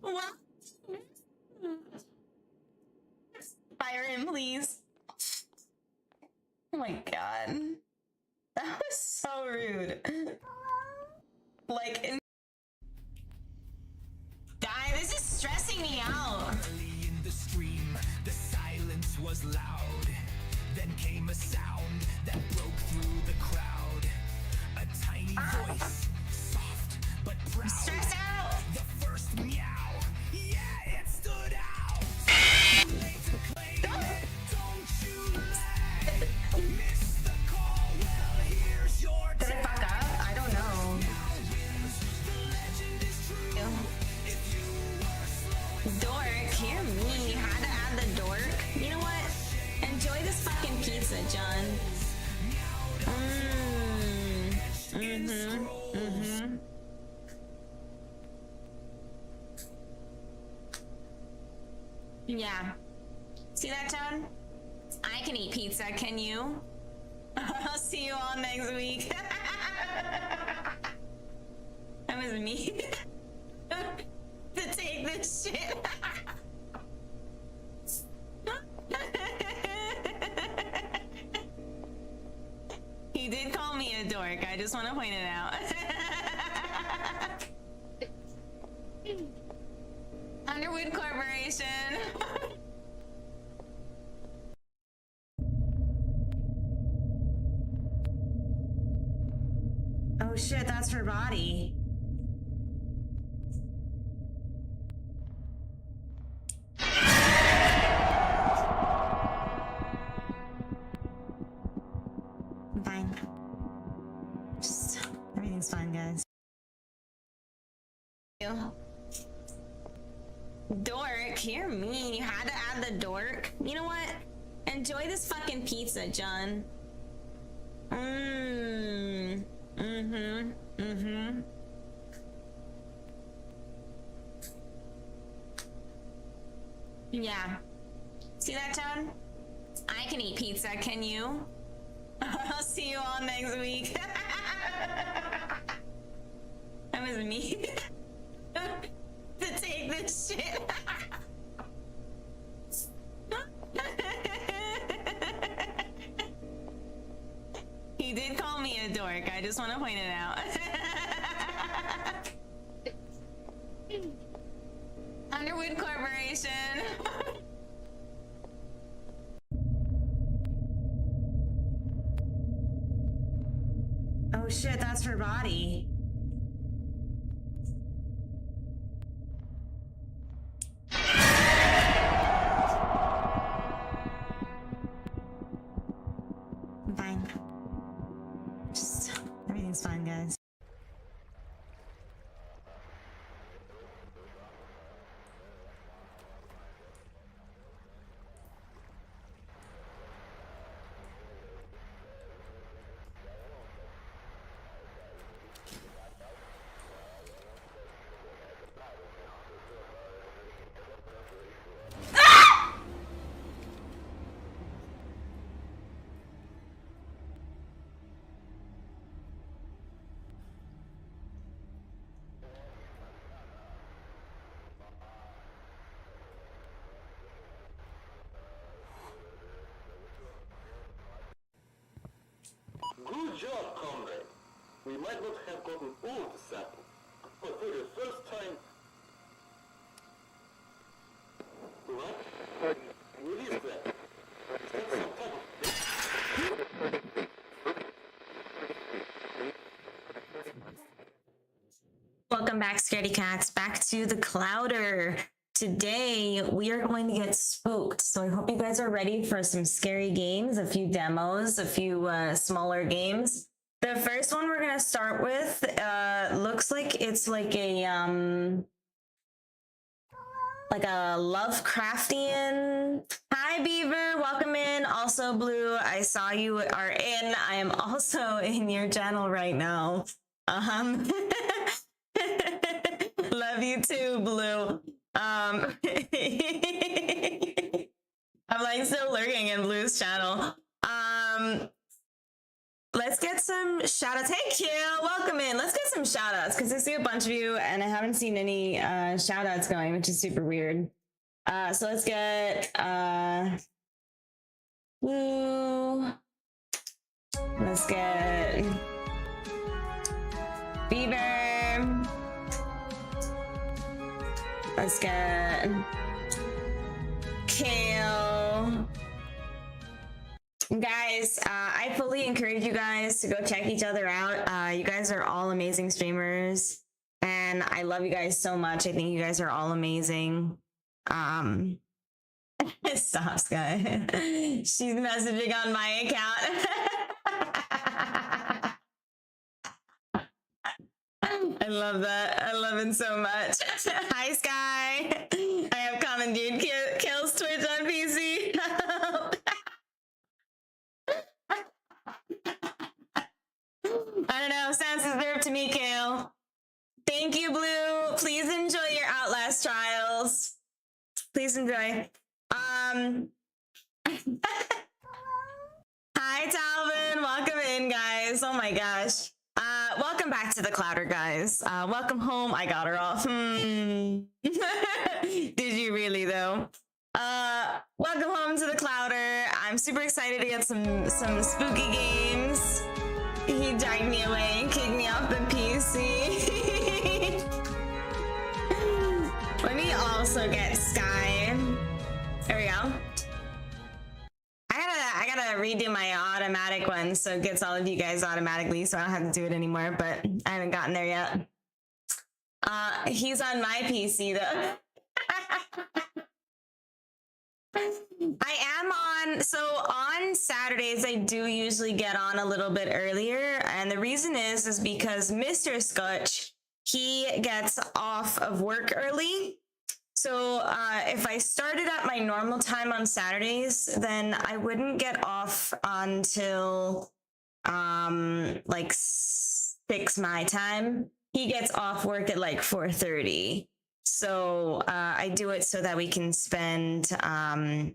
What? Fire him, please. Oh my god. That was so rude. Like, guy, this is stressing me out. Early in the stream, the silence was loud. Then came a sound that broke through the crowd. A tiny voice, soft but proud. Stress out. The first meow, yeah, it stood out. Late to claim it, don't you let miss the call. Well, here's your Did it fuck up? I don't know. the legend is true. If you were slow, Dork, hear me. You had to add the dork. You know what? Enjoy this fucking pizza, John. Yeah. See that, John? I can eat pizza, can you? I'll see you all next week. That was me. To take this shit. He did call me a dork. I just want to point it out. Underwood Corporation. Oh shit, that's her body. Fine. Just everything's fine, guys. Dork, hear me. You had to add the dork. You know what? Enjoy this fucking pizza, John. Yeah. See that, John? I can eat pizza, can you? I'll see you all next week. That was me. To take this shit. He did call me a dork. I just want to point it out. Underwood Corporation. Oh shit, that's her body. Fine. Just everything's fine, guys. Good job, comrade. We might not have gotten all the samples, but for the first time... What? What is that? Is that some type of... Welcome back, Scaredy Cats, back to the Clowder. Today, we are going to get spooked. So I hope you guys are ready for some scary games, a few demos, a few smaller games. The first one we're going to start with looks like it's like a Lovecraftian. Hi, Beaver. Welcome in. Also, Blue, I saw you are in. I am also in your channel right now. Love you too, Blue. I'm like still lurking in Blue's channel. Let's get some shout outs. Hey Q, welcome in. Let's get some shout outs because I see a bunch of you and I haven't seen any shout outs going, which is super weird. So let's get Blue. Let's get Beaver. Let's get Kale. Guys, I fully encourage you guys to go check each other out. You guys are all amazing streamers, and I love you guys so much. I think you guys are all amazing. Stop, Sky. She's messaging on my account. I love that. I love it so much. Hi, Sky. I have commandeered Kale's Twitch on PC. I don't know. Sounds deserved to me, Kale. Thank you, Blue. Please enjoy your Outlast trials. Please enjoy. Hi, Talvin. Welcome in, guys. Oh my gosh. Welcome back to the Clowder, guys. Welcome home. I got her off. Did you really, though? Welcome home to the Clowder. I'm super excited to get some spooky games. He dragged me away and kicked me off the PC. Let me also get Sky. There we go. I gotta redo my automatic one so it gets all of you guys automatically, so I don't have to do it anymore, but I haven't gotten there yet. He's on my PC though. I am on, so on Saturdays I do usually get on a little bit earlier, and the reason is because Mr. Scootch, he gets off of work early. So if I started at my normal time on Saturdays, then I wouldn't get off until like 6 my time. He gets off work at like 4:30. So I do it so that we can spend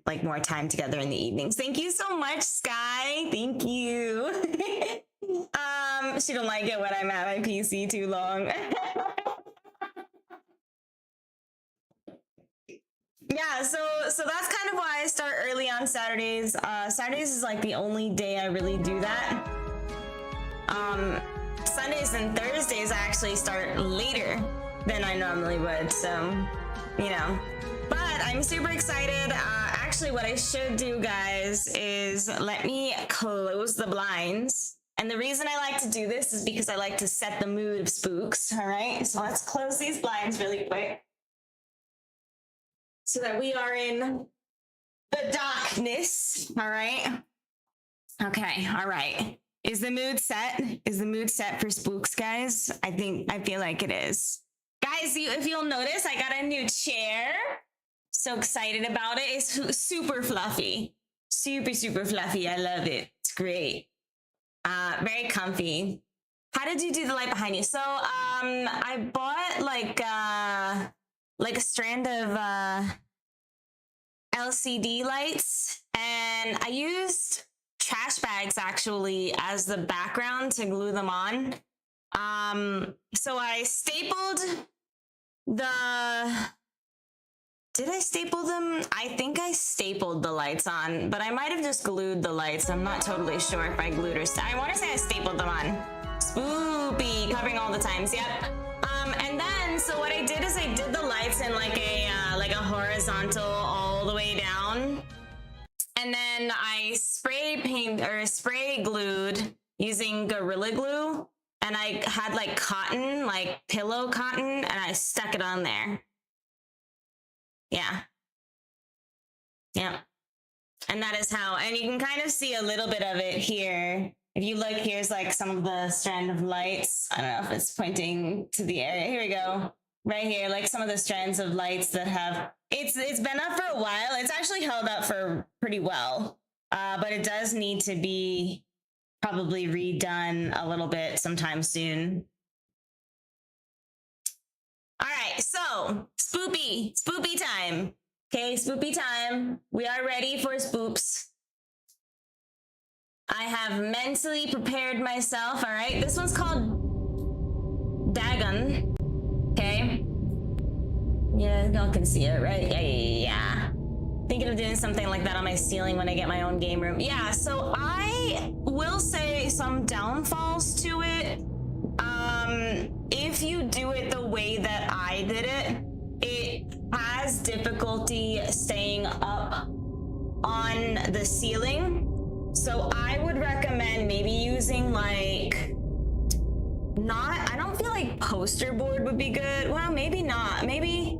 like more time together in the evenings. Thank you so much, Sky. Thank you. She don't like it when I'm at my PC too long. Yeah, so that's kind of why I start early on Saturdays. Saturdays is like the only day I really do that. Sundays and Thursdays I actually start later than I normally would, so, you know. But I'm super excited. Actually, what I should do, guys, is let me close the blinds. And the reason I like to do this is because I like to set the mood of spooks, all right? So let's close these blinds really quick, so that we are in the darkness, all right? Okay, all right. Is the mood set? Is the mood set for spooks, guys? I feel like it is. Guys, if you'll notice, I got a new chair. So excited about it. It's super fluffy. Super, super fluffy. I love it. It's great. Very comfy. How did you do the light behind you? So, I bought like a strand of LCD lights, and I used trash bags actually as the background to glue them on. So I stapled did I staple them? I think I stapled the lights on, but I might have just glued the lights. I'm not totally sure if I glued or I want to say I stapled them on. Spoopy, covering all the times, yep. And then, so what I did is I did the lights in like a horizontal all the way down. And then I spray glued using Gorilla Glue. And I had like cotton, like pillow cotton, and I stuck it on there. Yeah. Yeah. And that is how, and you can kind of see a little bit of it here. If you look, here's like some of the strand of lights. I don't know if it's pointing to the area. Here we go. Right here, like some of the strands of lights that have, it's been up for a while. It's actually held up for pretty well. But it does need to be probably redone a little bit sometime soon. All right. right, so spoopy time. Okay, spoopy time. We are ready for spoops. I have mentally prepared myself. All right, this one's called Dagon. Okay. Yeah, y'all can see it, right? Yeah. Thinking of doing something like that on my ceiling when I get my own game room. Yeah, so I will say some downfalls to it. If you do it the way that I did it, it has difficulty staying up on the ceiling. So I would recommend maybe using like, I don't feel like poster board would be good. Well, maybe not. Maybe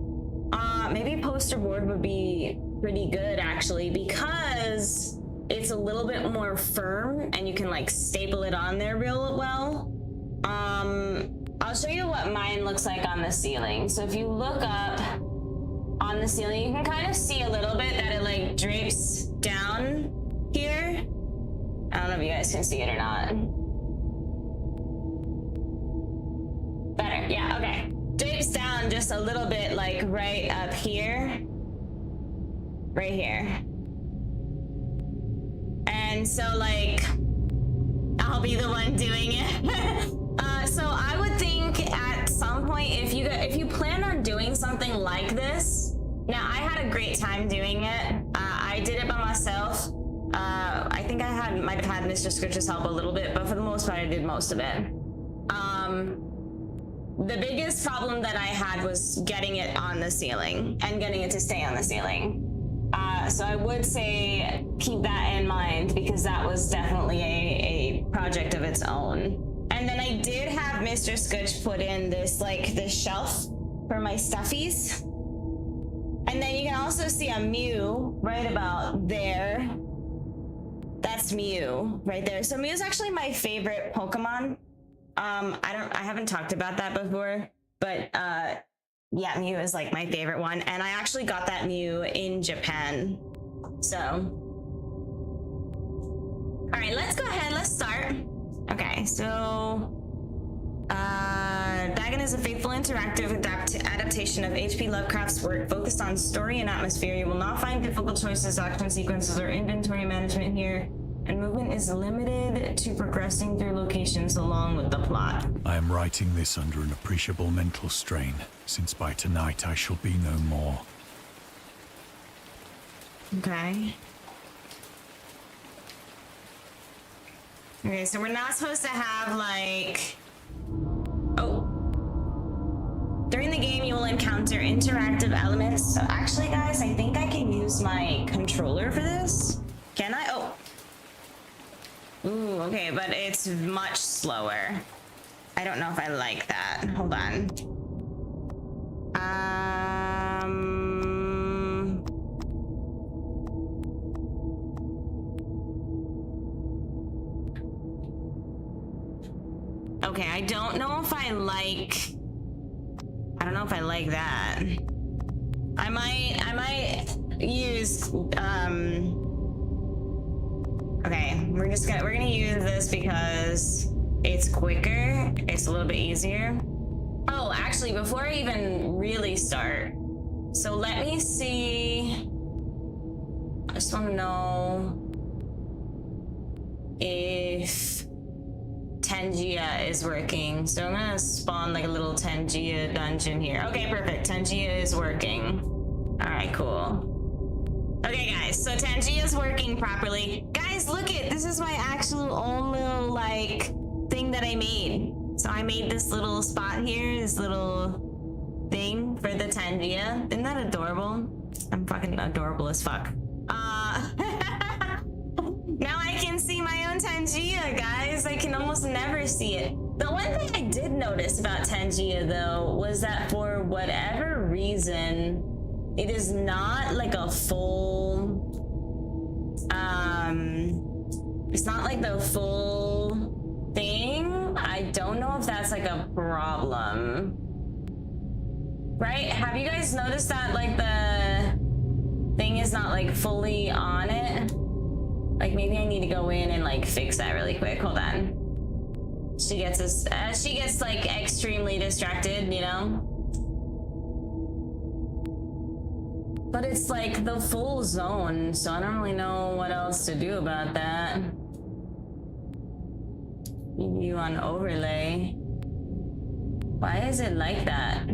poster board would be pretty good actually, because it's a little bit more firm and you can like staple it on there real well. I'll show you what mine looks like on the ceiling. So if you look up on the ceiling, you can kind of see a little bit that it like drapes down here. I don't know if you guys can see it or not. Better, yeah, okay. Drapes down just a little bit, like right up here. Right here. And so like, I'll be the one doing it. So I would think at some point, if you plan on doing something like this, now I had a great time doing it. I did it by myself. I think I might have had Mr. Scooch's help a little bit, but for the most part, I did most of it. The biggest problem that I had was getting it on the ceiling and getting it to stay on the ceiling. So I would say keep that in mind, because that was definitely a project of its own. And then I did have Mr. Scooch put in this shelf for my stuffies. And then you can also see a Mew right about there. That's Mew right there. So Mew is actually my favorite Pokemon. I haven't talked about that before, but yeah, Mew is like my favorite one, and I actually got that Mew in Japan. So, all right, let's go ahead. Let's start. Okay, so Dagon is a faithful interactive adaptation of H.P. Lovecraft's work focused on story and atmosphere. You will not find difficult choices, action sequences, or inventory management here, and movement is limited to progressing through locations along with the plot. I am writing this under an appreciable mental strain, since by tonight I shall be no more. Okay. Okay, so we're not supposed to have like... Oh. During the game, you will encounter interactive elements. So actually, guys, I think I can use my controller for this. Can I? Oh. Ooh, okay, but it's much slower. I don't know if I like that. Hold on. Okay, I don't know if I like that. I might use okay, we're gonna use this because it's quicker, it's a little bit easier. Oh, actually, before I even really start, so let me see. I just want to know if Tangia is working. So I'm gonna spawn like a little Tangia dungeon here. Okay, perfect. Tangia is working. All right, cool. Okay, guys, so Tangia is working properly. Guys, look it. This is my actual own little like thing that I made. So I made this little spot here, this little thing for the Tangia. Isn't that adorable? I'm fucking adorable as fuck. Now I can see my own Tangia, guys. I can almost never see it. The one thing I did notice about Tangia, though, was that for whatever reason, it is not like a full... it's not like the full thing. I don't know if that's like a problem. Right? Have you guys noticed that like the thing is not like fully on it? Like maybe I need to go in and like fix that really quick. Hold on. She gets like extremely distracted, you know? But it's like the full zone, so I don't really know what else to do about that. View on overlay. Why is it like that?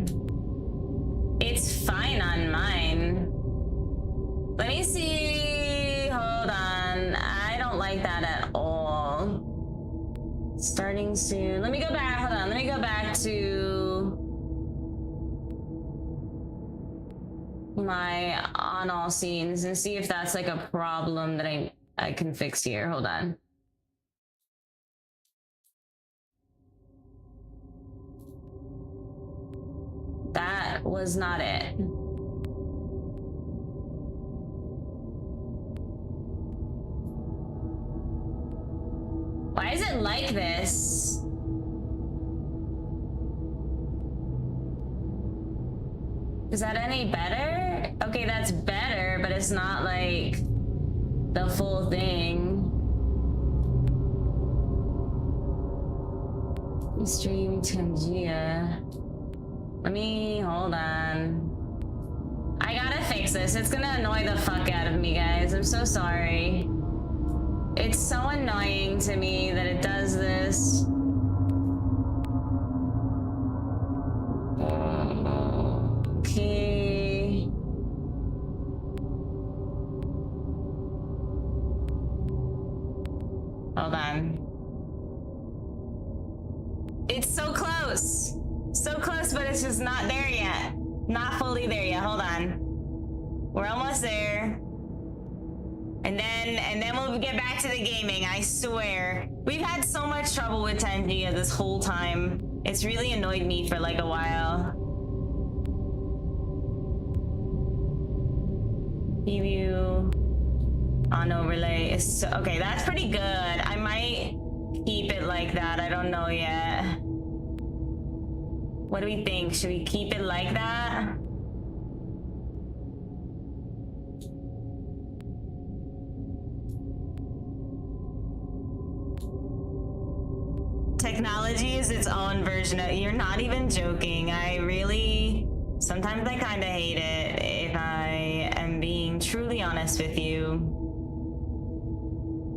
It's fine on mine. Let me see. Hold on. I don't like that at all. Starting soon. Let me go back. Hold on. Let me go back to my on all scenes and see if that's like a problem that I can fix here. Hold on. That was not it. Why is it like this? Is that any better? Okay, that's better, but it's not like the full thing. Stream Tangia. Let me, hold on. I gotta fix this. It's gonna annoy the fuck out of me, guys. I'm so sorry. It's so annoying to me that it does this. Okay. Hold on. It's so close. So close, but it's just not there yet. Not fully there yet. Hold on. We're almost there. And then we'll get back to the gaming, I swear. We've had so much trouble with Tangia this whole time. It's really annoyed me for like a while. Preview on overlay is so, okay, that's pretty good. I might keep it like that. I don't know yet. What do we think? Should we keep it like that? Technology is its own version of, you're not even joking. I really, sometimes I kind of hate it, if I am being truly honest with you.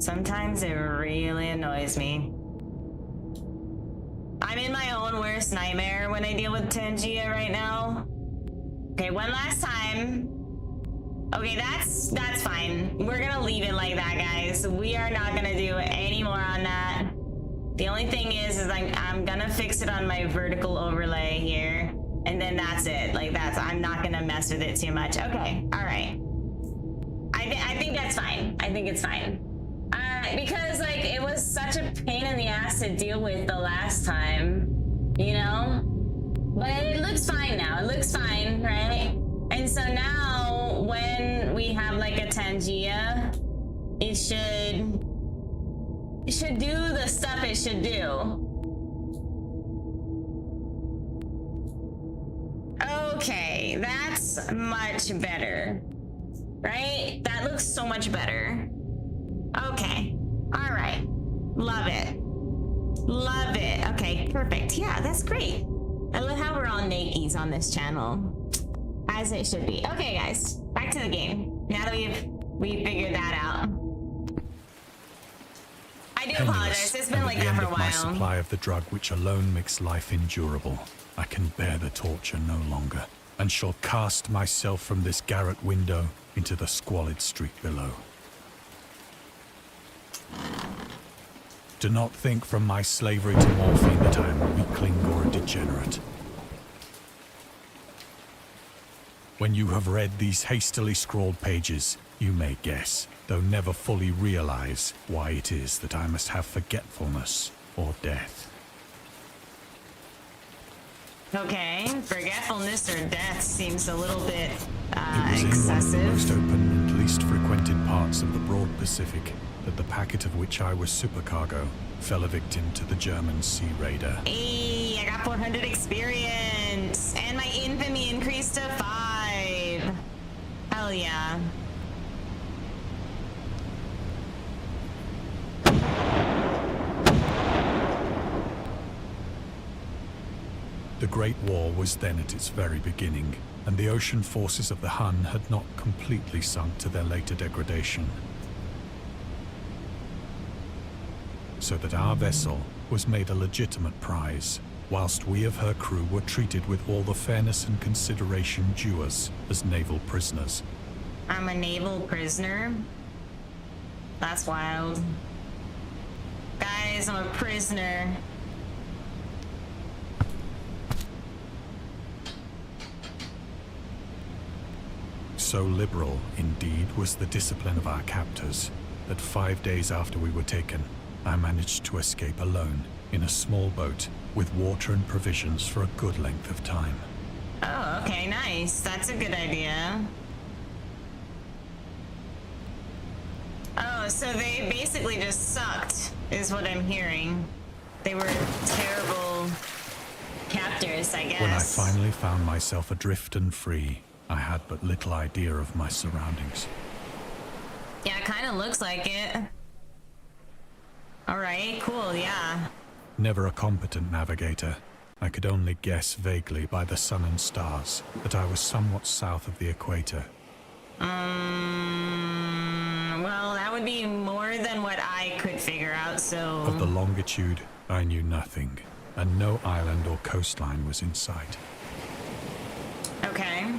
Sometimes it really annoys me. I'm in my own worst nightmare when I deal with Tangia right now. Okay, one last time. Okay, that's fine. We're gonna leave it like that, guys. We are not gonna do any more on that. The only thing is I'm gonna fix it on my vertical overlay here, and then that's it. Like I'm not gonna mess with it too much. Okay, all right. I think that's fine. I think it's fine. Because like it was such a pain in the ass to deal with the last time, you know? But it looks fine now. It looks fine, right? And so now when we have like a Tangia, it should do the stuff it should do. Okay, that's much better, right? That looks so much better. Okay, all right, love it. Love it. Okay, perfect. Yeah, that's great. I love how we're all nakies on this channel, as it should be. Okay, guys, back to the game. Now that we've figured that out. I do apologize. It's been like that for a while. My supply of the drug which alone makes life endurable. I can bear the torture no longer, and shall cast myself from this garret window into the squalid street below. Do not think from my slavery to morphine that I am a weakling or a degenerate. When you have read these hastily scrawled pages, you may guess, though never fully realize, why it is that I must have forgetfulness or death. Okay, forgetfulness or death seems a little bit It was in one of the most open and least frequented parts of the broad Pacific that the packet of which I was supercargo fell a victim to the German sea raider. Hey, I got 400 experience, and my infamy increased to 5. Hell yeah. The Great War was then at its very beginning, and the ocean forces of the Hun had not completely sunk to their later degradation. So that our vessel was made a legitimate prize, whilst we of her crew were treated with all the fairness and consideration due us as naval prisoners. I'm a naval prisoner? That's wild. Guys, I'm a prisoner. So liberal, indeed, was the discipline of our captors, that 5 days after we were taken, I managed to escape alone in a small boat with water and provisions for a good length of time. Oh, okay, nice. That's a good idea. Oh, so they basically just sucked, is what I'm hearing. They were terrible captors, I guess. When I finally found myself adrift and free, I had but little idea of my surroundings. Yeah, it kind of looks like it. Alright, cool, yeah. Never a competent navigator, I could only guess vaguely by the sun and stars that I was somewhat south of the equator. Well, that would be more than what I could figure out, so... Of the longitude, I knew nothing, and no island or coastline was in sight. Okay.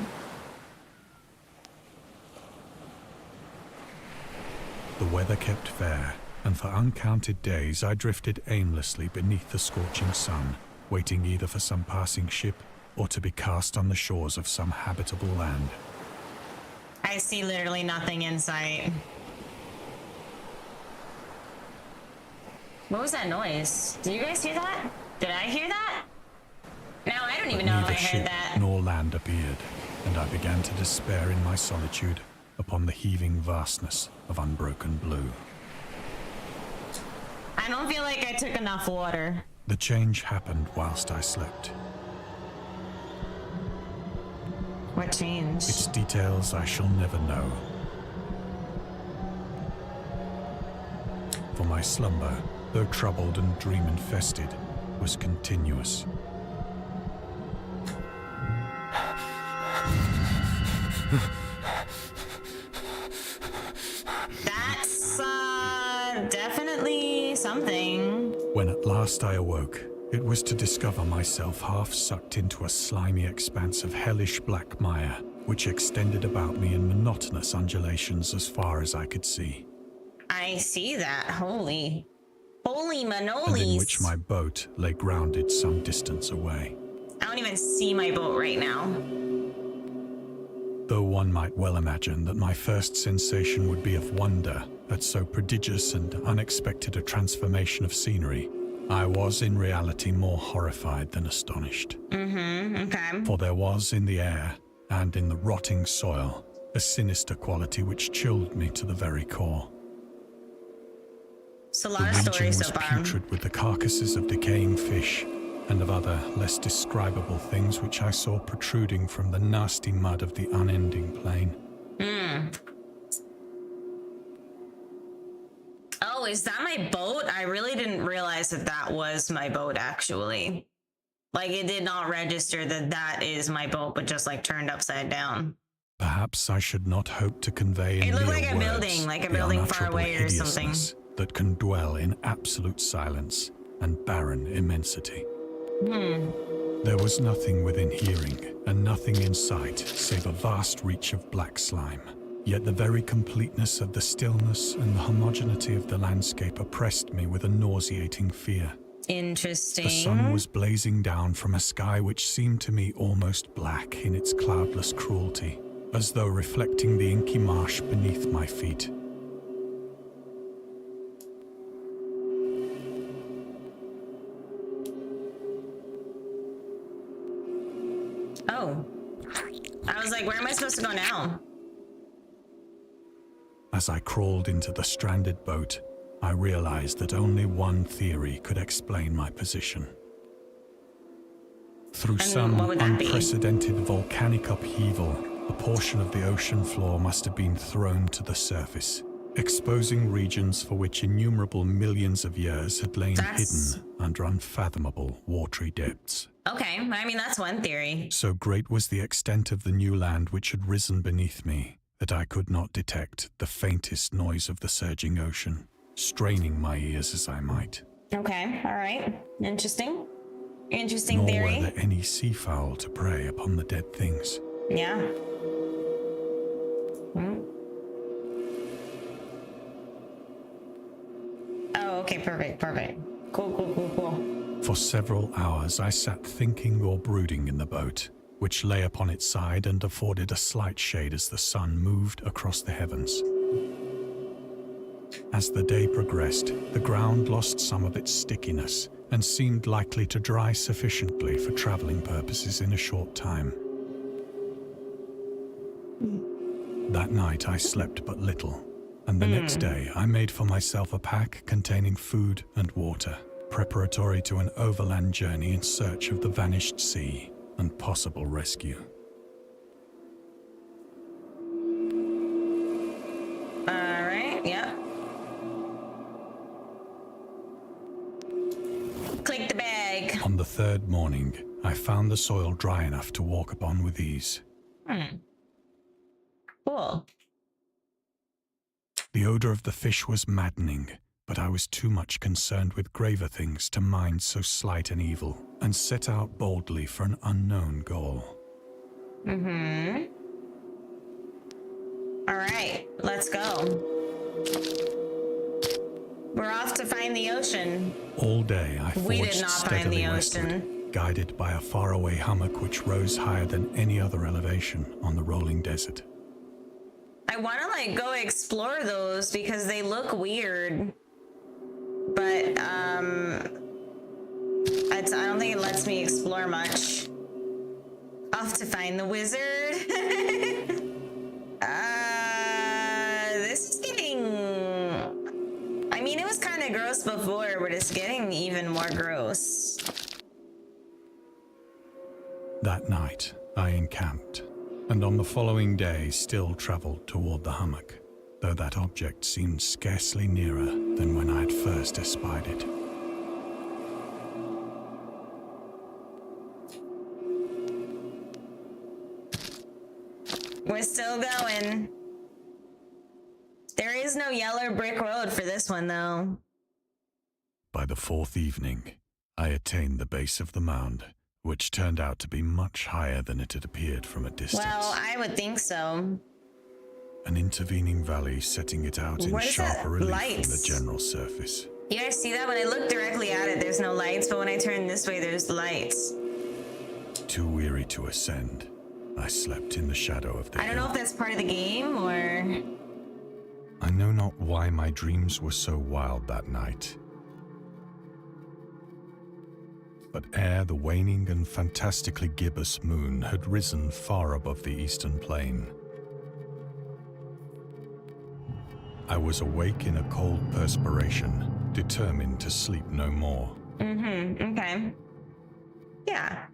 The weather kept fair, and for uncounted days I drifted aimlessly beneath the scorching sun, waiting either for some passing ship or to be cast on the shores of some habitable land. I see literally nothing in sight. What was that noise? Did you guys hear that? Did I hear that? No, I don't even know if I Neither heard ship that. nor land appeared, and I began to despair in my solitude upon the heaving vastness of unbroken blue. I don't feel like I took enough water. The change happened whilst I slept. What changed? Its details I shall never know. For my slumber, though troubled and dream-infested, was continuous. That's, definitely something. When at last I awoke, it was to discover myself half sucked into a slimy expanse of hellish black mire, which extended about me in monotonous undulations as far as I could see. I see that. Holy manolis. And in which my boat lay grounded some distance away. I don't even see my boat right now. Though one might well imagine that my first sensation would be of wonder at so prodigious and unexpected a transformation of scenery, I was in reality more horrified than astonished. Okay. For there was in the air and in the rotting soil a sinister quality which chilled me to the very core. It's a lot The of region stories was so far. putrid with the carcasses of decaying fish and of other less describable things which I saw protruding from the nasty mud of the unending plain. Oh, is that my boat? I really didn't realize that that was my boat, actually. Like, it did not register that that is my boat, but just, like, turned upside down. Perhaps I should not hope to convey in It looked mere like a words building, like a the building far unutterable away or something. hideousness that can dwell in absolute silence and barren immensity. There was nothing within hearing and nothing in sight save a vast reach of black slime. Yet the very completeness of the stillness and the homogeneity of the landscape oppressed me with a nauseating fear. Interesting. The sun was blazing down from a sky which seemed to me almost black in its cloudless cruelty, as though reflecting the inky marsh beneath my feet. Oh. I was like, where am I supposed to go now? As I crawled into the stranded boat, I realized that only one theory could explain my position. Through And some what would that be? unprecedented volcanic upheaval, a portion of the ocean floor must have been thrown to the surface, exposing regions for which innumerable millions of years had lain That's- hidden under unfathomable watery depths. Okay, I mean, that's one theory. So great was the extent of the new land which had risen beneath me that I could not detect the faintest noise of the surging ocean, straining my ears as I might. Okay, all right. Interesting. Interesting Nor theory. were there any seafowl to prey upon the dead things. Yeah. Hmm. Oh, okay, perfect. Cool. For several hours I sat thinking or brooding in the boat, which lay upon its side and afforded a slight shade as the sun moved across the heavens. As the day progressed, the ground lost some of its stickiness and seemed likely to dry sufficiently for traveling purposes in a short time. That night I slept but little, and the next day I made for myself a pack containing food and water, preparatory to an overland journey in search of the vanished sea and possible rescue. All right, yeah. Click the bag. On the third morning, I found the soil dry enough to walk upon with ease. Cool. The odor of the fish was maddening, but I was too much concerned with graver things to mind so slight an evil, and set out boldly for an unknown goal. All right, let's go. We're off to find the ocean. All day I We did forged not find steadily the westward, ocean. guided by a faraway hummock which rose higher than any other elevation on the rolling desert. I want to like go explore those because they look weird, but I don't think it lets me explore much. Off to find the wizard. This is getting. I mean, it was kind of gross before, but it's getting even more gross. That night I encamped, and on the following day still travelled toward the hummock, though that object seemed scarcely nearer than when I had first espied it. We're still going. There is no yellow brick road for this one, though. By the fourth evening, I attained the base of the mound, which turned out to be much higher than it had appeared from a distance. Well, I would think so. An intervening valley setting it out in What is that? sharper relief Lights? from the general surface. You guys see that? When I look directly at it, there's no lights, but when I turn this way, there's lights. Too weary to ascend, I slept in the shadow of the I don't know hill. if that's part of the game or... I know not why my dreams were so wild that night. But ere the waning and fantastically gibbous moon had risen far above the eastern plain, I was awake in a cold perspiration, determined to sleep no more. Okay. Yeah.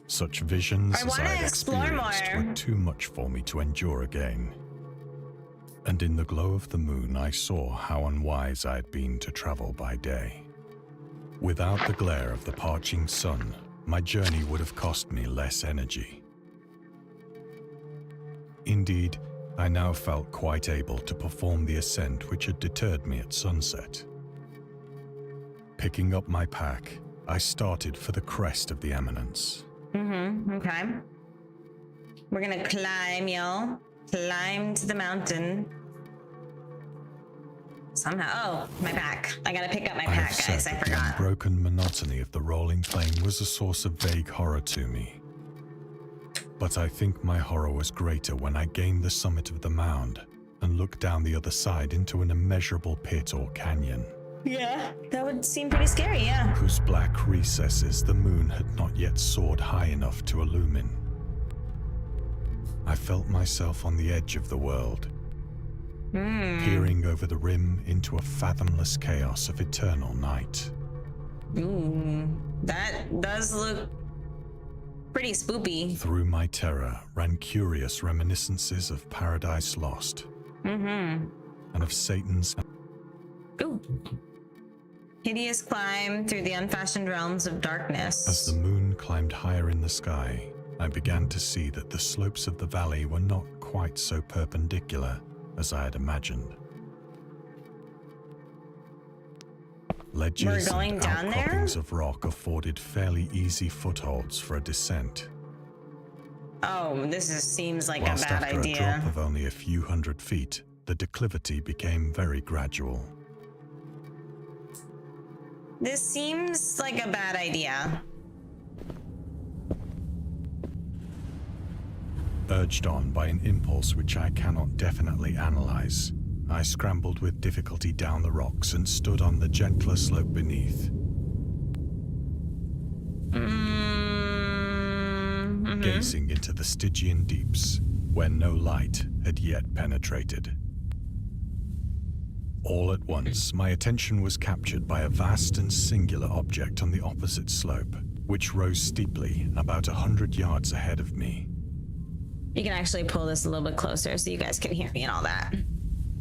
Such visions I as wanna I had explore experienced more. were too much for me to endure again. And in the glow of the moon I saw how unwise I had been to travel by day. Without the glare of the parching sun, my journey would have cost me less energy. Indeed, I now felt quite able to perform the ascent which had deterred me at sunset. Picking up my pack, I started for the crest of the eminence. Okay. We're gonna climb, y'all. Climb to the mountain. Somehow. Oh, my pack. I gotta pick up my I have pack, said guys. I that the forgot. unbroken monotony of the rolling plain was a source of vague horror to me. But I think my horror was greater when I gained the summit of the mound and looked down the other side into an immeasurable pit or canyon, Yeah, that would seem pretty scary, yeah. whose black recesses the moon had not yet soared high enough to illumine. I felt myself on the edge of the world, peering over the rim into a fathomless chaos of eternal night. Ooh, that does look pretty spoopy. Through my terror ran curious reminiscences of Paradise Lost, and of Satan's. Ooh. Hideous climb through the unfashioned realms of darkness. As the moon climbed higher in the sky, I began to see that the slopes of the valley were not quite so perpendicular as I had imagined. Ledges going and down there? outcroppings of rock afforded fairly easy footholds for a descent. Oh, seems like Whilst a bad after idea. a drop of only a few hundred feet, the declivity became very gradual. This seems like a bad idea. Urged on by an impulse which I cannot definitely analyze, I scrambled with difficulty down the rocks and stood on the gentler slope beneath. Gazing into the Stygian deeps, where no light had yet penetrated. All at once, my attention was captured by a vast and singular object on the opposite slope, which rose steeply about 100 yards ahead of me. You can actually pull this a little bit closer so you guys can hear me and all that.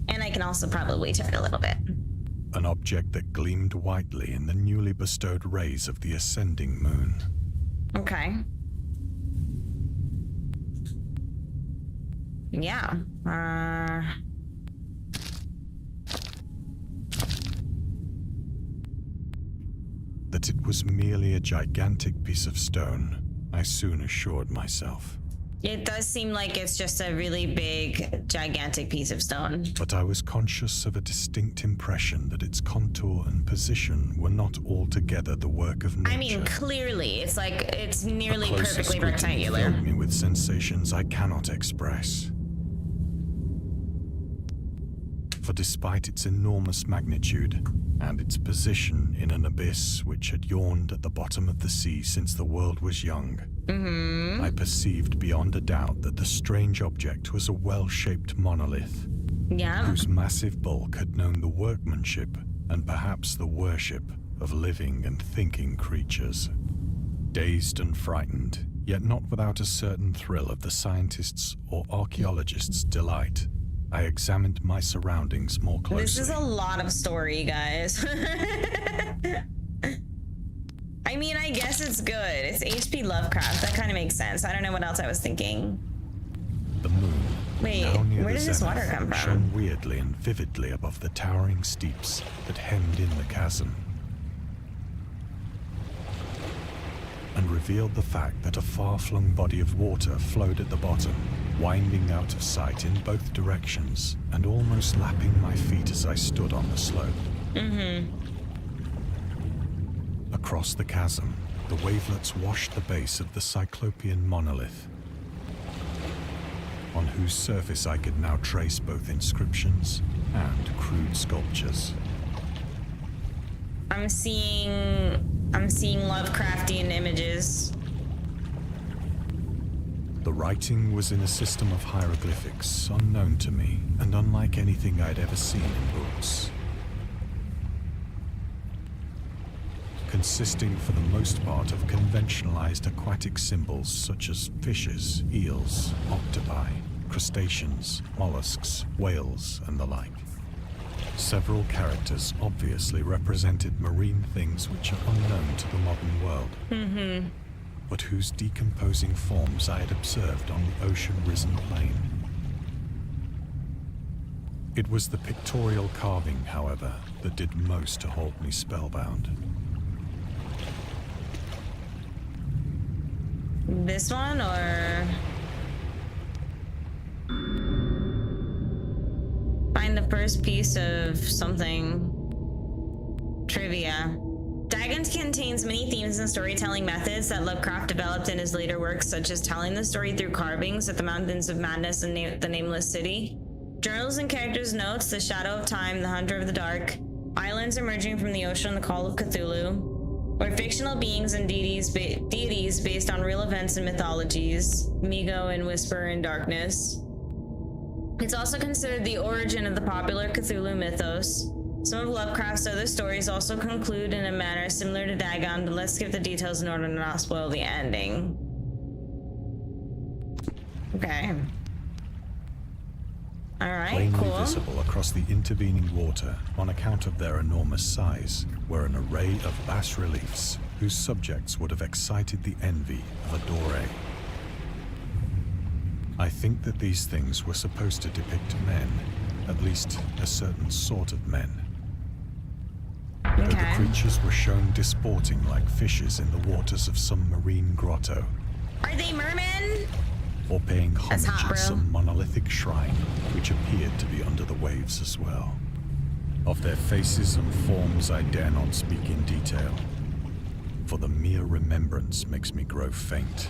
And I can also probably turn a little bit. An object that gleamed whitely in the newly bestowed rays of the ascending moon. Okay. Yeah. That it was merely a gigantic piece of stone, I soon assured myself. It does seem like it's just a really big, gigantic piece of stone. But I was conscious of a distinct impression that its contour and position were not altogether the work of nature. I mean, clearly, it's like, it's nearly Closer perfectly scrutiny rectangular. filled me with sensations I cannot express. For despite its enormous magnitude and its position in an abyss which had yawned at the bottom of the sea since the world was young, I perceived beyond a doubt that the strange object was a well-shaped monolith, Yeah. whose massive bulk had known the workmanship and perhaps the worship of living and thinking creatures. Dazed and frightened, yet not without a certain thrill of the scientist's or archaeologist's delight, I examined my surroundings more closely. This is a lot of story, guys. I mean, I guess it's good. It's H.P. Lovecraft. That kind of makes sense. I don't know what else I was thinking. The moon, Wait, now near where the does this zenith, water come from? shone weirdly and vividly above the towering steeps that hemmed in the chasm, and revealed the fact that a far-flung body of water flowed at the bottom, winding out of sight in both directions and almost lapping my feet as I stood on the slope. Across the chasm, the wavelets washed the base of the Cyclopean monolith, on whose surface I could now trace both inscriptions and crude sculptures. I'm seeing Lovecraftian images. The writing was in a system of hieroglyphics unknown to me and unlike anything I'd ever seen in books. Consisting for the most part of conventionalized aquatic symbols such as fishes, eels, octopi, crustaceans, mollusks, whales, and the like. Several characters obviously represented marine things which are unknown to the modern world, but whose decomposing forms I had observed on the ocean-risen plain. It was the pictorial carving, however, that did most to hold me spellbound. This one, or... Find the first piece of something. Trivia. Dagon contains many themes and storytelling methods that Lovecraft developed in his later works, such as telling the story through carvings at the Mountains of Madness and the Nameless City, journals and characters' notes, The Shadow of Time, The Hunter of the Dark, islands emerging from the ocean, The Call of Cthulhu, or fictional beings and deities based on real events and mythologies, Migo and Whisper in Darkness. It's also considered the origin of the popular Cthulhu mythos. Some of Lovecraft's other stories also conclude in a manner similar to Dagon, but let's skip the details in order to not spoil the ending. Okay. All right, Plainly cool. visible across the intervening water on account of their enormous size were an array of bas-reliefs whose subjects would have excited the envy of a doré. I think that these things were supposed to depict men, at least a certain sort of men. Though the creatures were shown disporting like fishes in the waters of some marine grotto. Are they mermen? Or paying homage hot, bro. at some monolithic shrine, which appeared to be under the waves as well. Of their faces and forms I dare not speak in detail, for the mere remembrance makes me grow faint.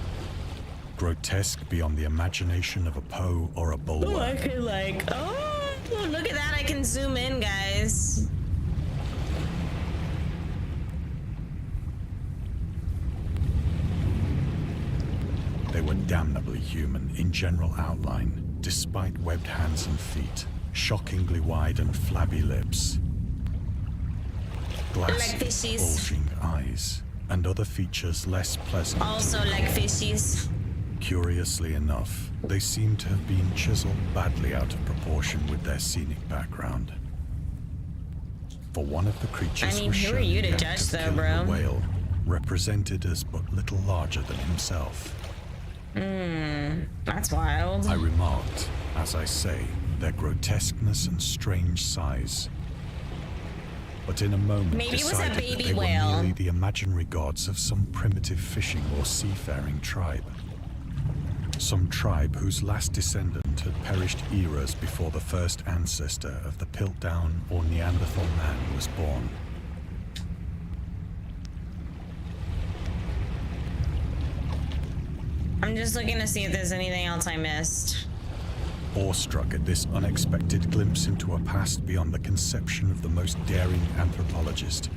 Grotesque beyond the imagination of a Poe or a Bulwer. Oh, I could like, oh, look at that. I can zoom in, guys. They were damnably human in general outline, despite webbed hands and feet, shockingly wide and flabby lips, glassy, Like fishies. bulging eyes, and other features less pleasant. Also like fishies. Curiously enough, they seem to have been chiseled badly out of proportion with their scenic background. For one of the creatures I mean, was who are shown you in to the act judge of though, killing bro? a whale, represented as but little larger than himself. That's wild. I remarked, as I say, their grotesqueness and strange size. But in a moment Maybe it was a decided baby that they whale. were merely the imaginary gods of some primitive fishing or seafaring tribe. Some tribe whose last descendant had perished eras before the first ancestor of the Piltdown or Neanderthal man was born. I'm just looking to see if there's anything else I missed. Awestruck at this unexpected glimpse into a past beyond the conception of the most daring anthropologist,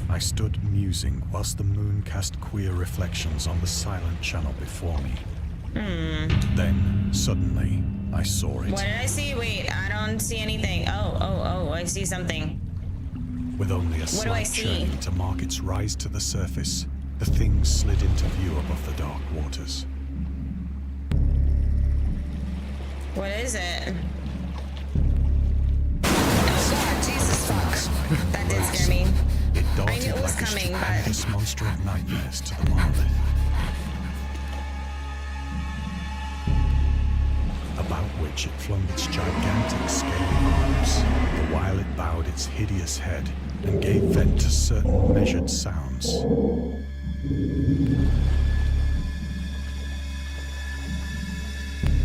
I stood musing whilst the moon cast queer reflections on the silent channel before me. Then, suddenly, I saw it. What did I see? Wait, I don't see anything. Oh, I see something. With only a What do I slight see? churning to mark its rise to the surface, the thing slid into view above the dark waters. What is it? Oh god, Jesus fuck. That did scare me. It I darted knew it was like a coming, but- stupendous monster of nightmares to the monolith. About which it flung its gigantic scaly arms, the while it bowed its hideous head and gave vent to certain measured sounds.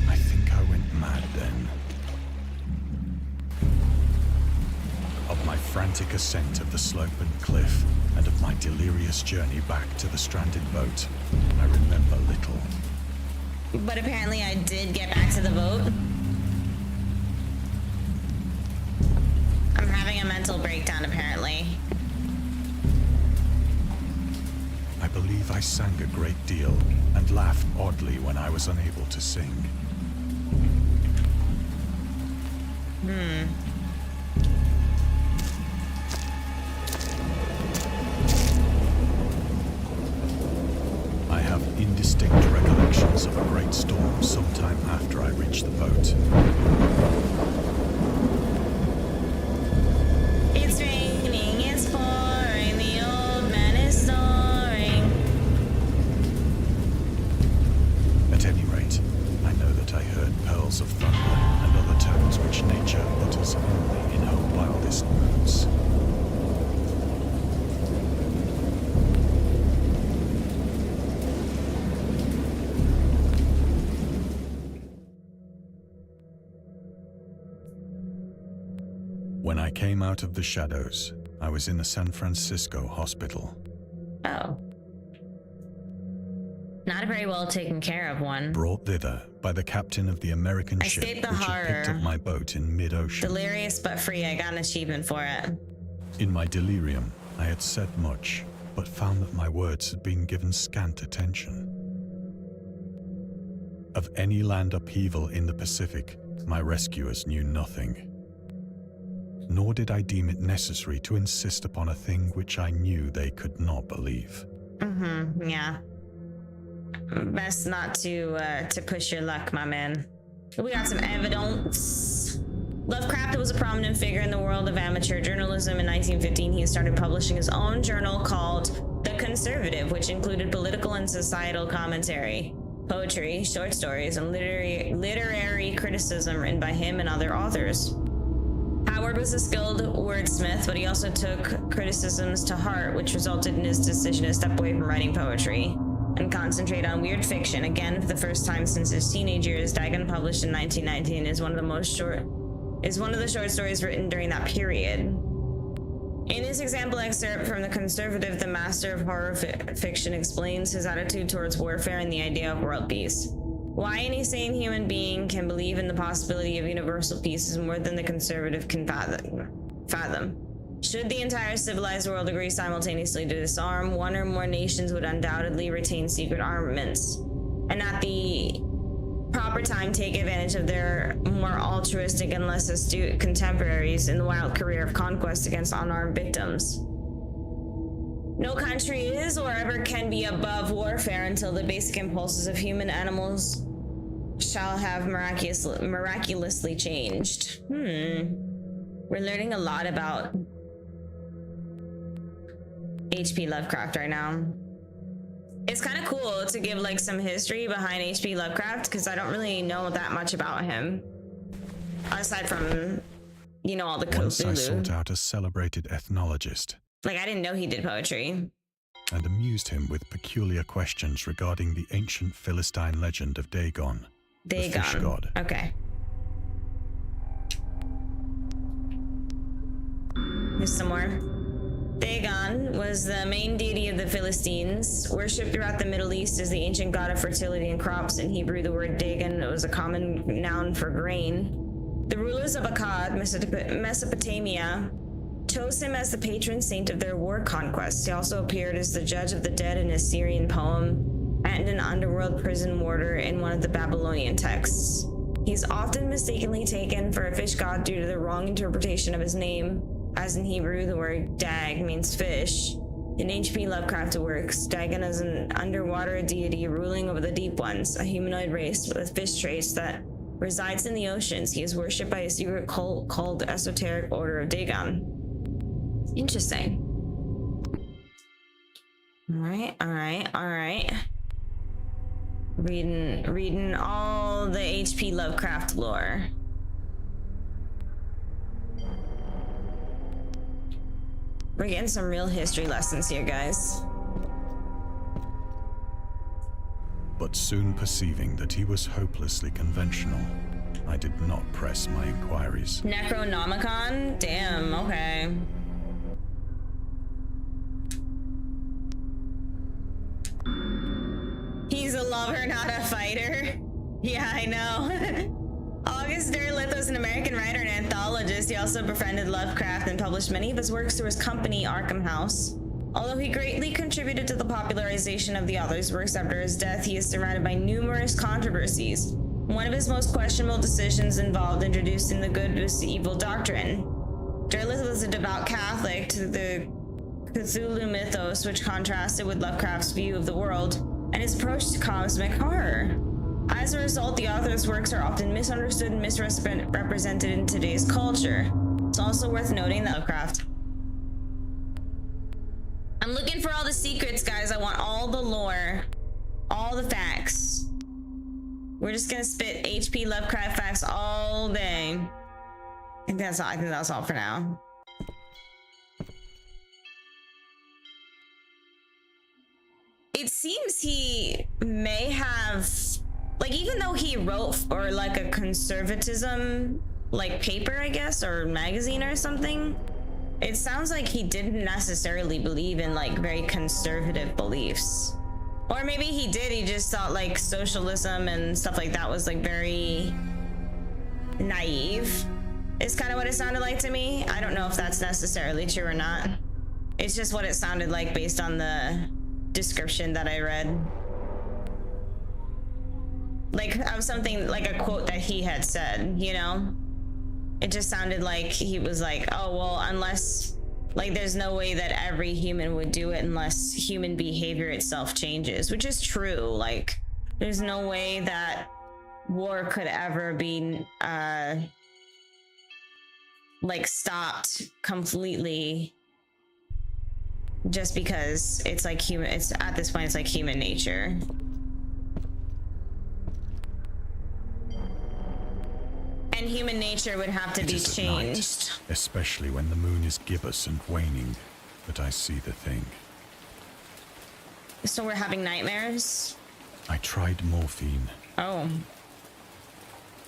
I think I went mad then. Of my frantic ascent of the slope and cliff, and of my delirious journey back to the stranded boat, I remember little. But apparently I did get back to the boat. I'm having a mental breakdown, apparently. I believe I sang a great deal and laughed oddly when I was unable to sing. I have indistinct recollections of a great storm sometime after I reached the boat. It's raining, it's pouring, the old man is snoring. At any rate, I know that I heard pearls of thunder and other tones which nature utters only in her wildest moods. When I came out of the shadows, I was in a San Francisco hospital. Oh. Not a very well taken care of one. Brought thither by the captain of the American I ship stayed the which had picked horror. up my boat in mid-ocean. Delirious but free, I got an achievement for it. In my delirium, I had said much, but found that my words had been given scant attention. Of any land upheaval in the Pacific, my rescuers knew nothing. Nor did I deem it necessary to insist upon a thing which I knew they could not believe. Yeah. Best not to push your luck, my man. We got some evidence. Lovecraft was a prominent figure in the world of amateur journalism. In 1915, he started publishing his own journal called The Conservative, which included political and societal commentary, poetry, short stories, and literary criticism written by him and other authors. Howard was a skilled wordsmith, but he also took criticisms to heart, which resulted in his decision to step away from writing poetry and concentrate on weird fiction. Again, for the first time since his teenage years, Dagon, published in 1919, is one of the short stories written during that period. In this example excerpt from The Conservative, the master of horror fiction explains his attitude towards warfare and the idea of world peace. Why any sane human being can believe in the possibility of universal peace is more than the conservative can fathom. Should the entire civilized world agree simultaneously to disarm, one or more nations would undoubtedly retain secret armaments, and at the proper time take advantage of their more altruistic and less astute contemporaries in the wild career of conquest against unarmed victims. No country is or ever can be above warfare until the basic impulses of human animals shall have miraculously changed. We're learning a lot about H.P. Lovecraft right now. It's kind of cool to give like some history behind H.P. Lovecraft because I don't really know that much about him. Aside from, you know, all the Cthulhu. Once I sought out a celebrated ethnologist. Like, I didn't know he did poetry. And amused him with peculiar questions regarding the ancient Philistine legend of Dagon, the fish god. Okay. Here's some more. Dagon was the main deity of the Philistines, worshipped throughout the Middle East as the ancient god of fertility and crops. In Hebrew, the word Dagon was a common noun for grain. The rulers of Akkad, Mesopotamia, chose him as the patron saint of their war conquests. He also appeared as the judge of the dead in a Syrian poem and an underworld prison warder in one of the Babylonian texts. He's often mistakenly taken for a fish god due to the wrong interpretation of his name. As in Hebrew, the word dag means fish. In H.P. Lovecraft works, Dagon is an underwater deity ruling over the deep ones, a humanoid race with fish traits that resides in the oceans. He is worshipped by a secret cult called the Esoteric Order of Dagon. Interesting. All right. Reading all the H.P. Lovecraft lore. We're getting some real history lessons here, guys. But soon perceiving that he was hopelessly conventional, I did not press my inquiries. Necronomicon? Damn, okay. He's a lover, not a fighter. Yeah, I know. August Derleth was an American writer and anthologist. He also befriended Lovecraft and published many of his works through his company, Arkham House. Although he greatly contributed to the popularization of the author's works after his death, he is surrounded by numerous controversies. One of his most questionable decisions involved introducing the good versus evil doctrine. Derleth was a devout Catholic to the Cthulhu mythos, which contrasted with Lovecraft's view of the world and his approach to cosmic horror. As a result, the author's works are often misunderstood and misrepresented in today's culture. It's also worth noting that Lovecraft. I'm looking for all the secrets, guys. I want all the lore, all the facts. We're just gonna spit H.P. Lovecraft facts all day. I think that's all for now. It seems he may have, like, even though he wrote for like a conservatism like paper, I guess, or magazine or something, it sounds like he didn't necessarily believe in like very conservative beliefs. Or maybe he did, he just thought like socialism and stuff like that was like very naive, is kind of what it sounded like to me. I don't know if that's necessarily true or not. It's just what it sounded like based on the description that I read. Like, of something, like a quote that he had said, you know? It just sounded like he was like, oh, well, unless, like, there's no way that every human would do it unless human behavior itself changes, which is true. Like, There's no way that war could ever be like stopped completely just because it's like human, it's at this point it's like human nature. And human nature would have to be changed. Night, especially when the moon is gibbous and waning, that I see the thing. So we're having nightmares? I tried morphine. Oh.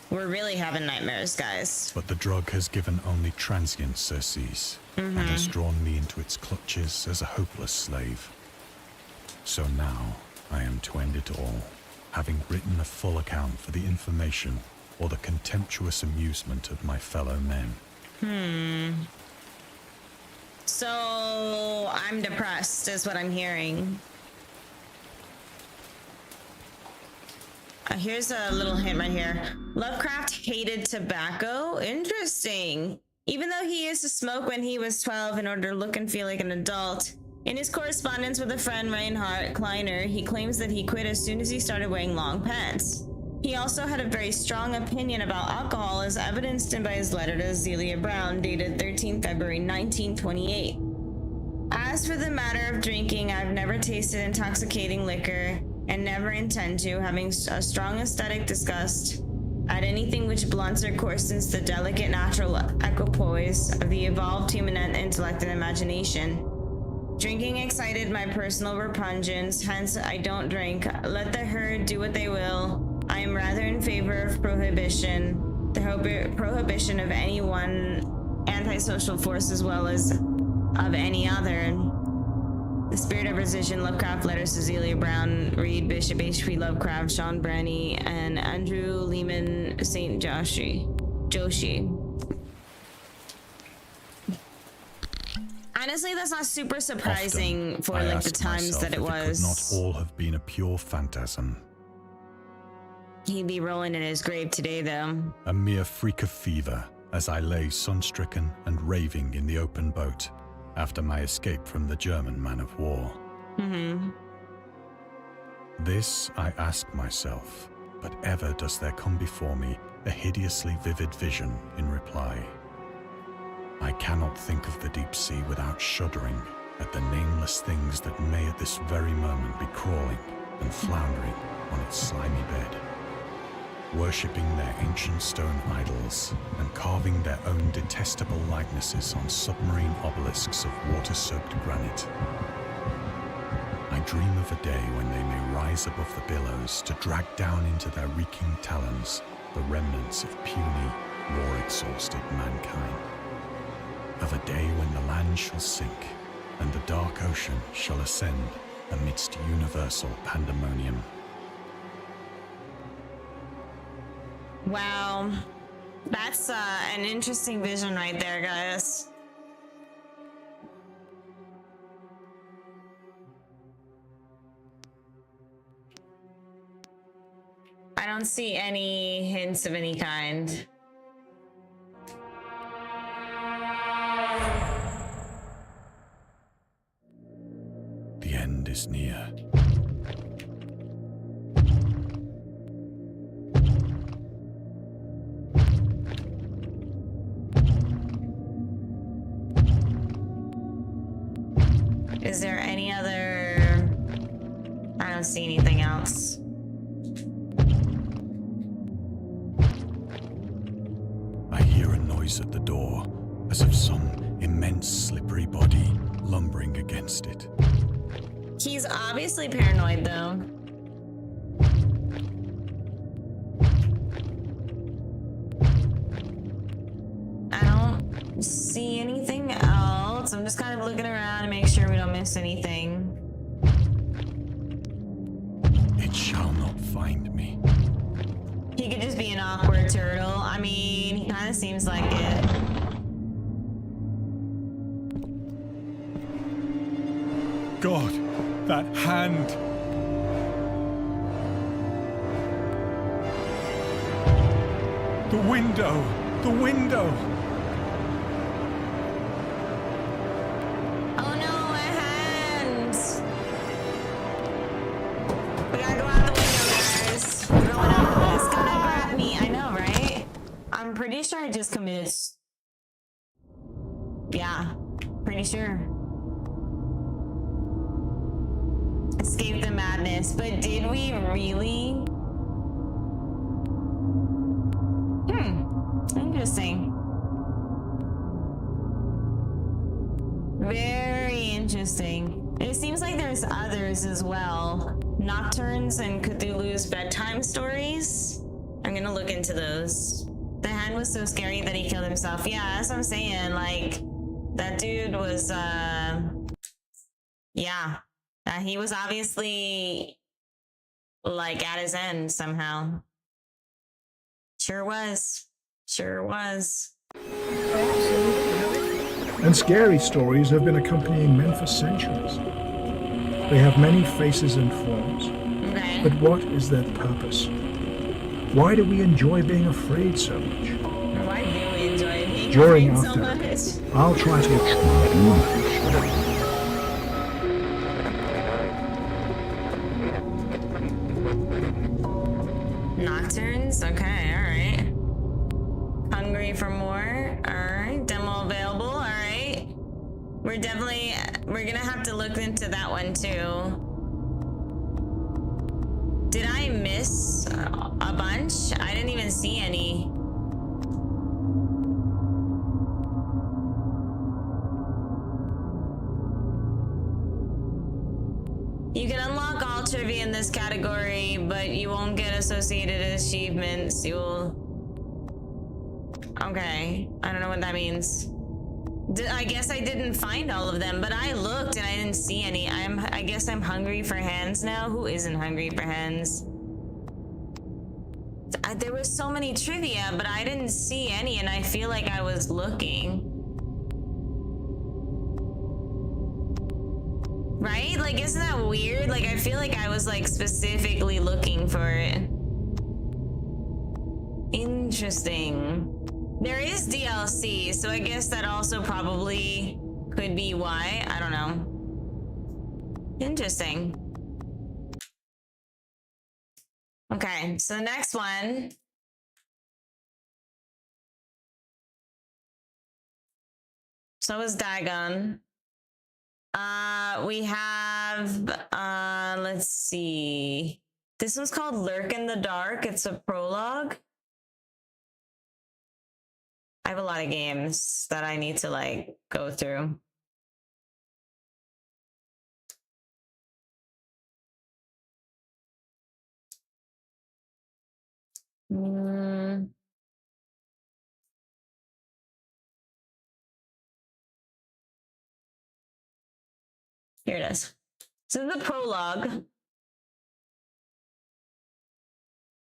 We're really having nightmares, guys. But the drug has given only transient surcease, and has drawn me into its clutches as a hopeless slave. So now, I am to end it all, having written a full account for the information or the contemptuous amusement of my fellow men. So, I'm depressed, is what I'm hearing. Here's a little hint right here. Lovecraft hated tobacco. Interesting. Even though he used to smoke when he was 12 in order to look and feel like an adult, in his correspondence with a friend, Reinhard Kleiner, he claims that he quit as soon as he started wearing long pants. He also had a very strong opinion about alcohol, as evidenced by his letter to Zelia Brown, dated 13 February 1928. As for the matter of drinking, I've never tasted intoxicating liquor, and never intend to, having a strong aesthetic disgust at anything which blunts or coarsens the delicate natural equipoise of the evolved human intellect and imagination. Drinking excited my personal repugnance, hence I don't drink. Let the herd do what they will. I am rather in favor of prohibition, the prohibition of any one antisocial force as well as of any other. The Spirit of Precision, Lovecraft Letters to Zelia Brown, Reed, Bishop H.P. Lovecraft, Sean Branney, and Andrew Lehman St. Joshi. Honestly, that's not super surprising Often, for I like the ask times myself that it if was. could not all have been a pure phantasm. He'd be rolling in his grave today, though. A mere freak of fever, as I lay sun-stricken and raving in the open boat after my escape from the German man-of-war. This I ask myself, but ever does there come before me a hideously vivid vision in reply. I cannot think of the deep sea without shuddering at the nameless things that may at this very moment be crawling and floundering on its slimy bed, worshipping their ancient stone idols and carving their own detestable likenesses on submarine obelisks of water-soaked granite. I dream of a day when they may rise above the billows to drag down into their reeking talons the remnants of puny, war-exhausted mankind. Of a day when the land shall sink and the dark ocean shall ascend amidst universal pandemonium. Wow. That's an interesting vision right there, guys. I don't see any hints of any kind. The end is near. Is there any other... I don't see anything else. I hear a noise at the door, as of some immense slippery body lumbering against it. He's obviously paranoid, though. I don't see anything else. I'm just kind of looking around to make sure we don't miss anything. It shall not find me. He could just be an awkward turtle. I mean, he kind of seems like it. God, that hand! The window! The window! Oh no, my hands! We gotta go out the window, guys. pretty sure I just committed. Yeah, pretty sure. Escape the madness, but did we really? Interesting. Very interesting. It seems like there's others as well. Nocturnes and Cthulhu's bedtime stories. I'm gonna look into those. The hand was so scary that he killed himself. Yeah, that's what I'm saying. Like, that dude was, yeah. He was obviously, like, at his end somehow. Sure was. Sure was. And scary stories have been accompanying men for centuries. They have many faces and forms. Okay. But what is their purpose? Why do we enjoy being afraid so much? Why do we enjoy being During afraid our so therapy, much? I'll try to Nocturnes? Okay, alright. Hungry for more? Alright. Demo available? Alright. We're gonna have to look into that one too. Did I miss a bunch? I didn't even see any. You can unlock all trivia in this category, but you won't get associated achievements. You'll... Okay, I don't know what that means. I guess I didn't find all of them, but I looked and I didn't see any. I guess I'm hungry for hands now. Who isn't hungry for hands? There was so many trivia, but I didn't see any, and I feel like I was looking. Right? Like, isn't that weird? Like, I feel like I was, like, specifically looking for it. Interesting. There is DLC, so I guess that also probably could be why. I don't know. Interesting. Okay, so the next one. So is Dagon. We have, let's see. This one's called Lurk in the Dark. It's a prologue. I have a lot of games that I need to, like, go through. Here it is. So the prologue.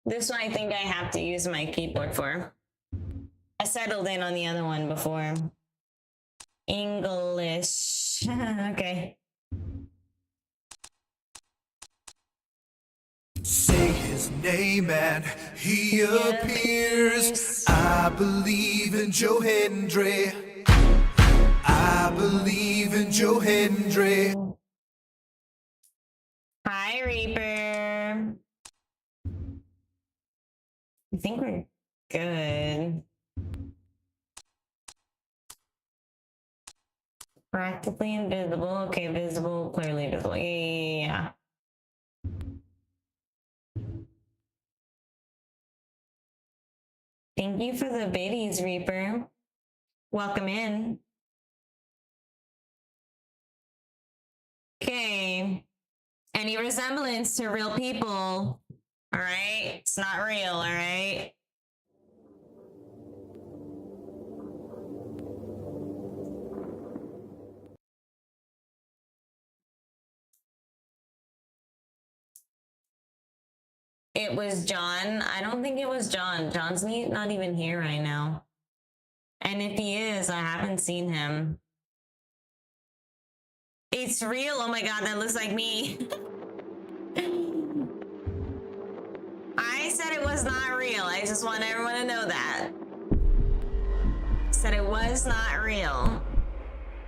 This one I think I have to use my keyboard for. I settled in on the other one before. English. Okay. Say his name and he appears. I believe in Joe Hendry. I believe in Joe Hendry. Hi, Reaper. I think we're good. Practically invisible. Okay, visible, clearly visible. Yeah. Thank you for the biddies, Reaper. Welcome in. Okay. Any resemblance to real people? All right. It's not real, all right? It was John. I don't think it was John. John's not even here right now. And if he is, I haven't seen him. It's real. Oh my God, that looks like me. I said it was not real. I just want everyone to know that. Said it was not real.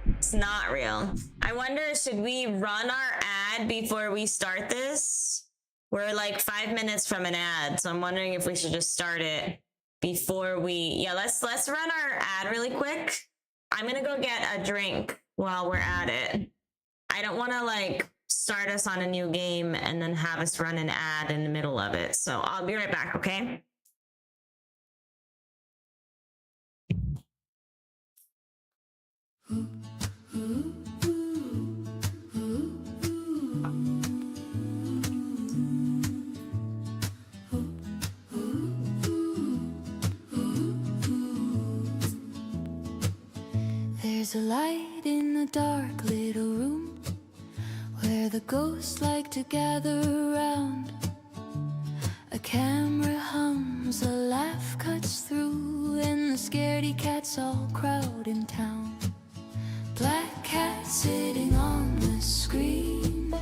It's not real. I wonder, should we run our ad before we start this? We're like 5 minutes from an ad, so I'm wondering if we should just start it. before let's run our ad really quick. I'm gonna go get a drink while we're at it. I don't want to like start us on a new game and then have us run an ad in the middle of it. So I'll be right back, okay? There's a light in the dark little room where the ghosts like to gather around. A camera hums, a laugh cuts through, and the scaredy cats all crowd in town. Black cat sitting on the screen,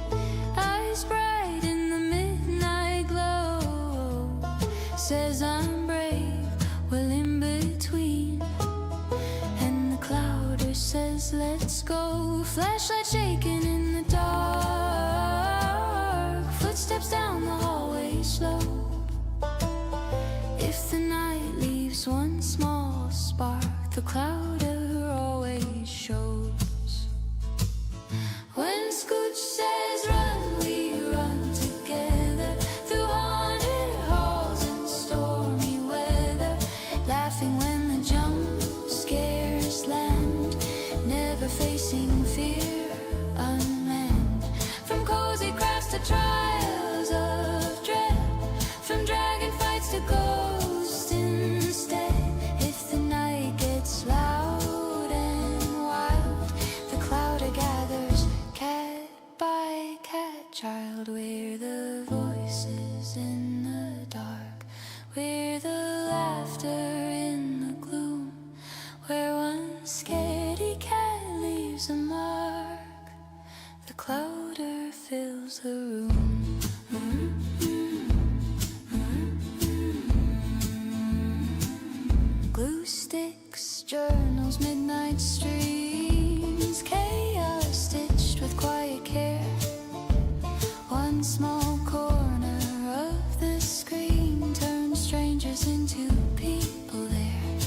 eyes bright in the midnight glow, says I'm brave, well in between. And the Clowder says let's go, flashlight shaking in the dark, footsteps down the hallway slow. If the night leaves one small spark, the Clowder always shows. When Scooch says run, we run together through haunted halls and stormy weather, laughing when the jump scares land, never facing fear unmanned. From cozy crafts to trials of dread, from dragon fights to ghosts instead. If the night gets loud and wild, the Clowder gathers cat by cat child. We're the voices in the dark, we're the laughter in the gloom, where one scaredy cat leaves a mark, the Clowder fills the room. Glue sticks, journals, midnight streams, chaos stitched with quiet care. One small corner of the screen turns strangers into people there.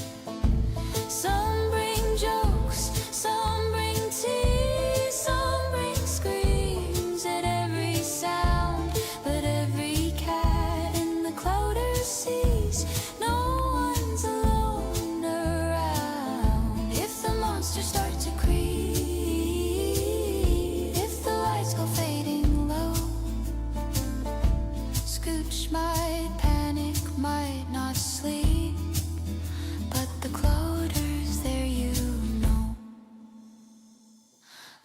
Some bring jokes, some bring tears, some bring screams at every sound, but every cat in the Clowder sees no one's alone around. If the monsters start to creep, if the lights go fading low, Scooch might panic, might not sleep, but the Clowder's there, you know.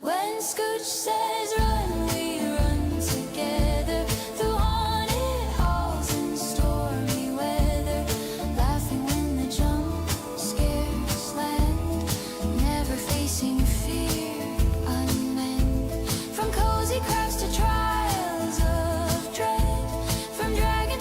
When Scooch says run, we run together through haunted halls and stormy weather, laughing when the jump scares land, never facing fear unmanned. From cozy crafts to trials of dread, from dragon.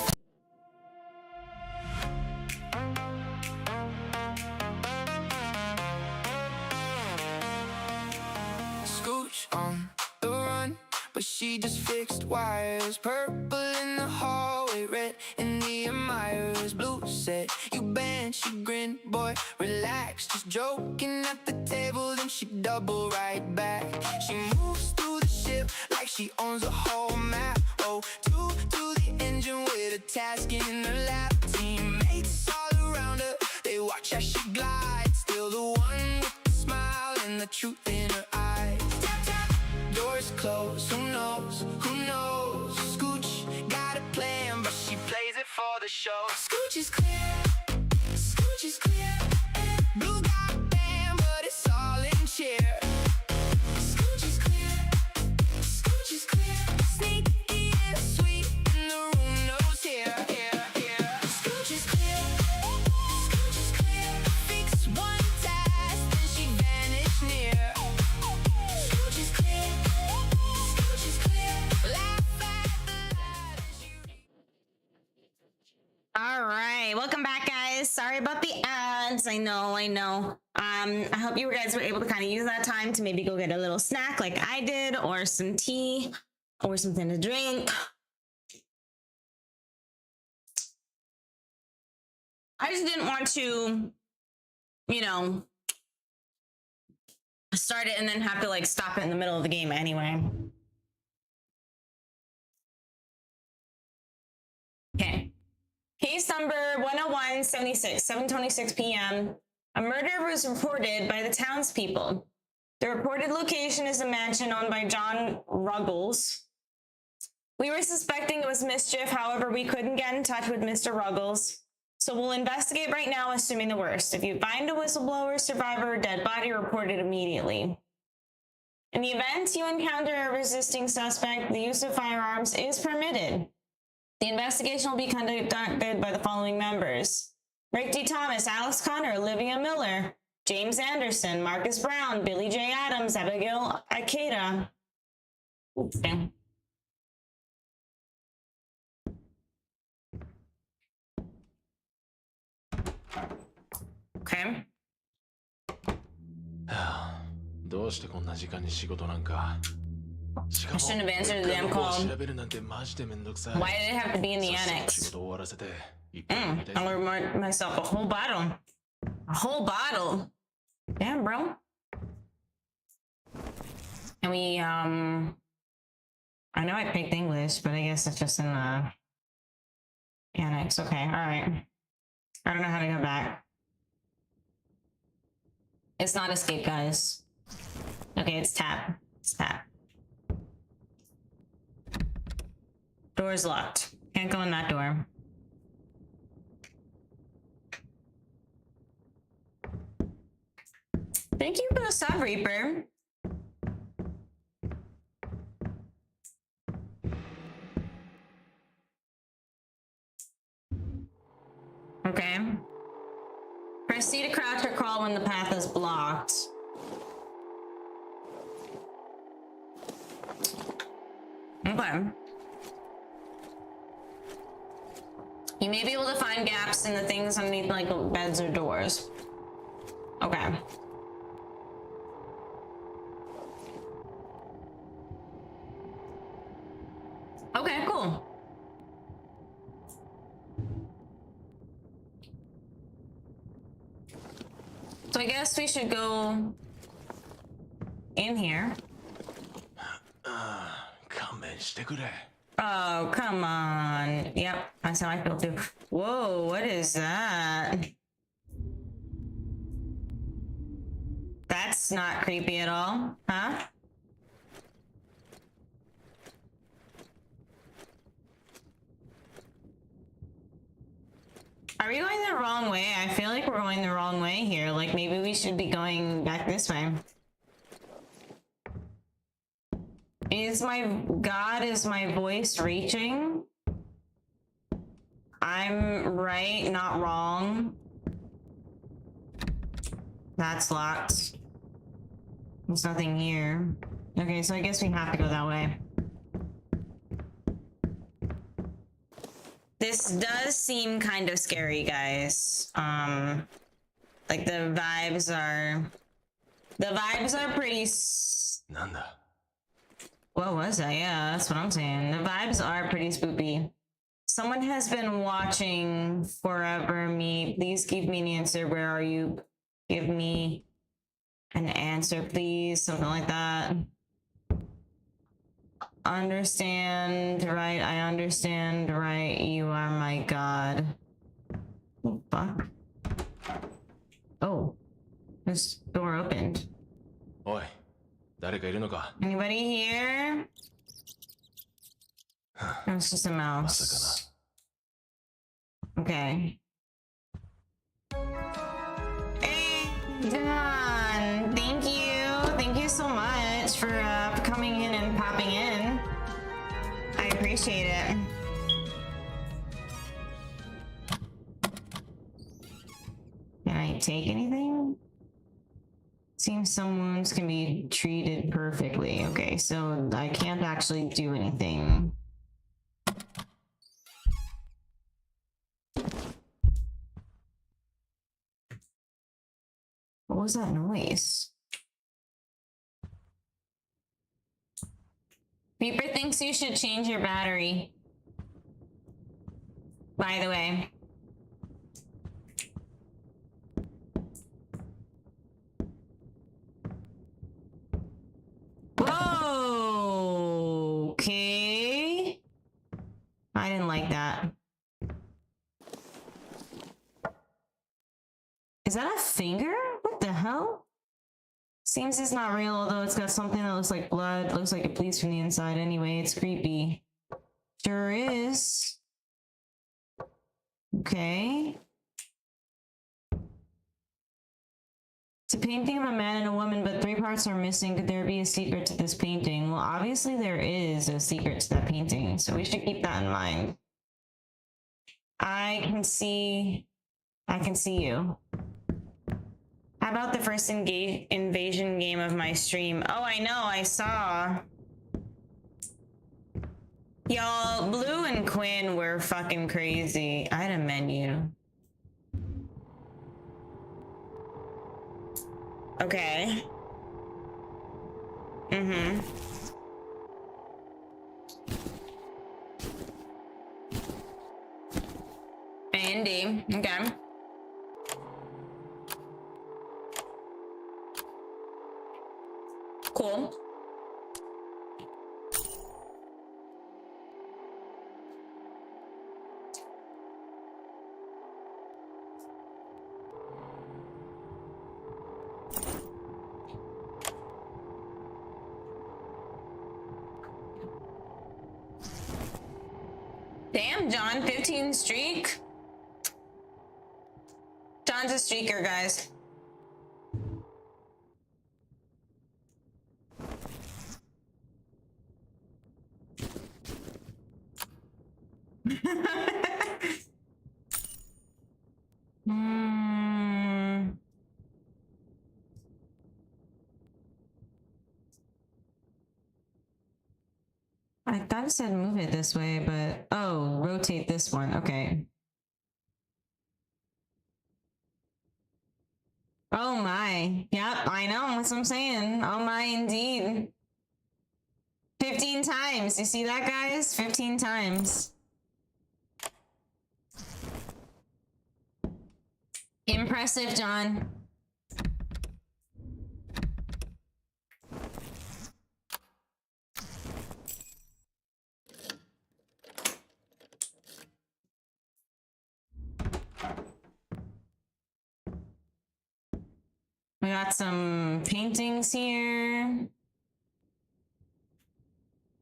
Scooch on the run, but she just fixed wires. Purple in the hallway, red in the admirers. Blue said, you bend, she grinned, boy, relax. Just joking at the table, then she double right back. She moves through the ship like she owns the whole map. Oh, two to the engine with a task in her lap. Teammates all around her, they watch as she glides. Still the one with the smile and the truth in her eyes. Tap, tap, doors closed, who knows, who knows? Scooch got a plan, but she plays it for the show. Scooch is clear, Scooch is clear. Blue got a band, but it's all in cheer. Scooch is clear, Scooch is clear. Sneaky and sweet, and the room knows here, here, here. Scooch is clear, Scooch is clear. Fix one task, then she vanished near. Scooch is clear, Scooch is clear. Laugh at the light as you. All right, welcome back, guys. Sorry about the ads. I know. I hope you guys were able to kind of use that time to maybe go get a little snack like I did, or some tea, or something to drink. I just didn't want to, you know, start it and then have to like stop it in the middle of the game anyway. Okay. Case number 10176, 7:26 p.m. A murder was reported by the townspeople. The reported location is a mansion owned by John Ruggles. We were suspecting it was mischief, however, we couldn't get in touch with Mr. Ruggles. So we'll investigate right now, assuming the worst. If you find a whistleblower, survivor, or dead body, report it immediately. In the event you encounter a resisting suspect, the use of firearms is permitted. The investigation will be conducted by the following members: Rick D. Thomas, Alex Connor, Olivia Miller, James Anderson, Marcus Brown, Billy J. Adams, Abigail Akeda. Okay. Okay. どうしてこんな時間に仕事なんか。しか I も shouldn't have answered the damn 調 call. べるなんてマジでめんどくさい。 Why did it have to be in the さっさと annex? 仕事終わらせて一杯飲みたい I'll remind myself a whole bottle. A whole bottle. Damn, bro. And we, I know I picked English, but I guess it's just in the annex. Okay, all right. I don't know how to go back. It's not escape, guys. Okay, it's tap. It's tap. Door's locked. Can't go in that door. Thank you for the sub, Reaper. Okay. Press C to crouch or crawl when the path is blocked. Okay. You may be able to find gaps in the things underneath, like beds or doors. Okay. Okay, cool. So I guess we should go in here. 勘弁してくれ。 Oh, come on. Yep, that's how I feel too. Whoa, what is that? That's not creepy at all, huh? Are we going the wrong way? I feel like we're going the wrong way here. Like maybe we should be going back this way. Is my voice reaching? I'm right, not wrong. That's locked. There's nothing here. Okay, so I guess we have to go that way. This does seem kind of scary, guys. Like the vibes are pretty なんだ What was that? Yeah, that's what I'm saying. The vibes are pretty spooky. Someone has been watching forever me. Please give me an answer. Where are you? Give me an answer, please. Something like that. Understand, right? I understand, right? You are my god. Oh, fuck. Oh. This door opened. おい、誰かいるのか Anybody here? No, it's just a まさか mouse. Okay. Hey, John! Thank you. Thank you so much for coming in and popping in. I appreciate it. Can I take anything? Seems some wounds can be treated perfectly. Okay, so I can't actually do anything. What was that noise? Reaper thinks you should change your battery. By the way. Okay. I didn't like that. Is that a finger? What the hell? Seems it's not real, although it's got something that looks like blood. Looks like it bleeds from the inside anyway. It's creepy. Sure is. Okay. It's a painting of a man and a woman, but 3 parts are missing. Could there be a secret to this painting? Well, obviously there is a secret to that painting, so we should keep that in mind. I can see you. How about the first invasion game of my stream? Oh, I know, I saw. Y'all, Blue and Quinn were fucking crazy. I had a menu. Okay. Mm-hmm. A&D. Okay. Cool. Damn, John, 15 streak? John's a streaker, guys. I thought it said move it this way, but oh, rotate this one. Okay. Oh my. Yep, I know. That's what I'm saying. Oh my, indeed. 15 times. You see that, guys? 15 times. Impressive, John. We got some paintings here.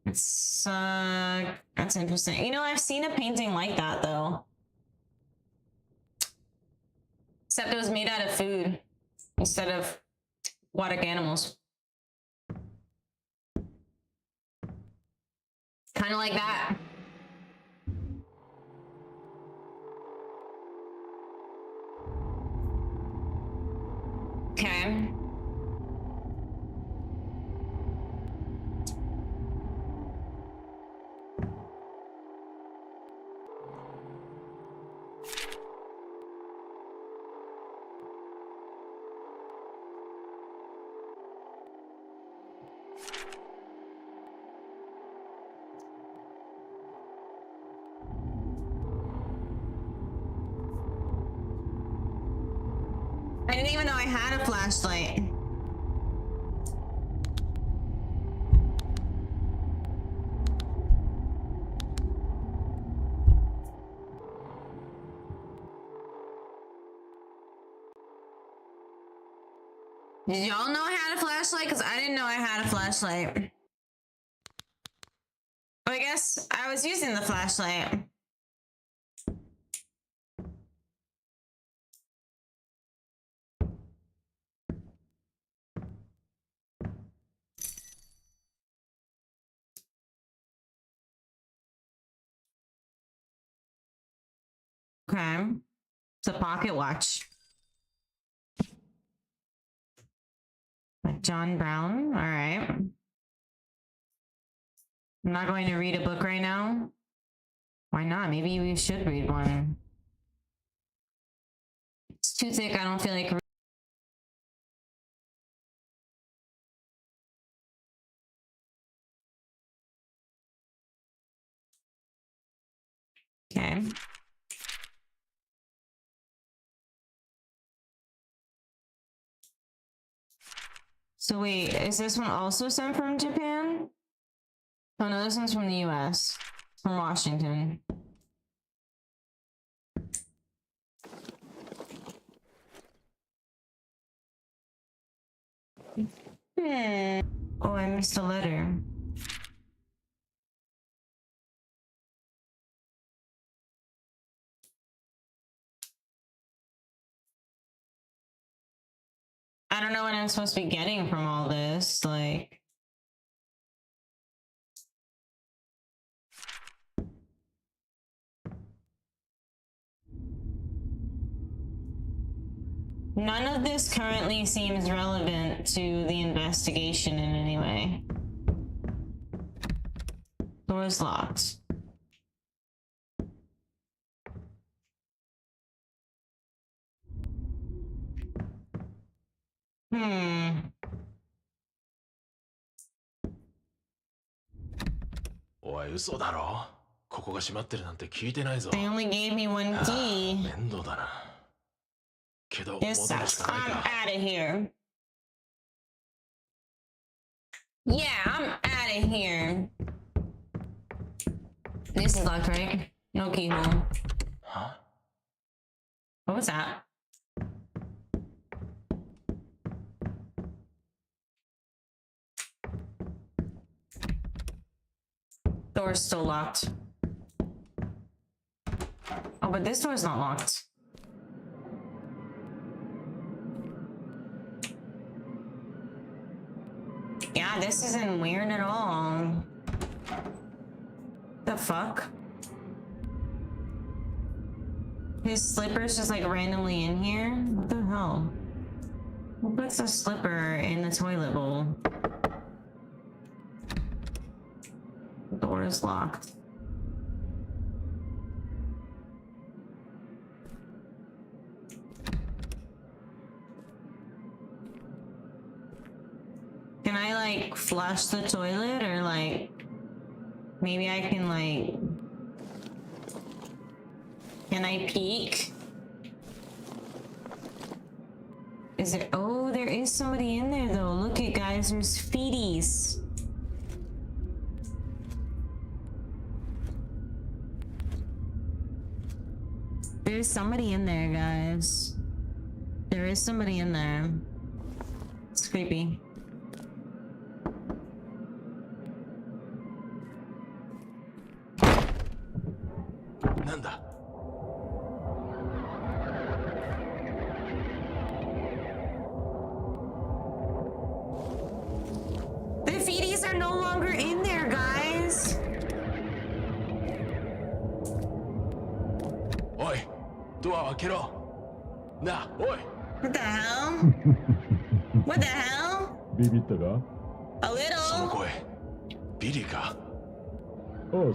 That's interesting. You know, I've seen a painting like that though. Except it was made out of food instead of aquatic animals. Kind of like that. Okay. I didn't even know I had a flashlight. Did y'all know I had a flashlight? Because I didn't know I had a flashlight. I guess I was using the flashlight. Okay. It's a pocket watch. Like John Brown. All right. I'm not going to read a book right now. Why not? Maybe we should read one. It's too thick. I don't feel like. Okay. So wait, is this one also sent from Japan? Oh no, this one's from the US. From Washington. Oh, I missed a letter. I don't know what I'm supposed to be getting from all this, like... None of this currently seems relevant to the investigation in any way. Door's locked.おい、嘘だろ。ここが閉まってるなんて聞いてないぞ。 They only gave me one key. 面倒だな。けど、 This 戻るし sucks. かない I'm か。 out of here. Yeah, I'm out of here. This is locked, right? No keyhole. Huh? What was that? Door's still locked. Oh, but this door's not locked. Yeah, this isn't weird at all. The fuck? His slipper's just like randomly in here? What the hell? Who puts a slipper in the toilet bowl? The door is locked. Can I like flush the toilet, or like maybe I can like, can I peek? Is there, oh, there is somebody in there though. Look at, guys, there's feeties. There's somebody in there, guys. There is somebody in there. It's creepy. Nanda. The feeties are no longer in there, guys. Oi, ドアを開けろ。なあ、おい。 What the hell? What the hell? ビビったか？ A その little. 声、ビリーか。ああ、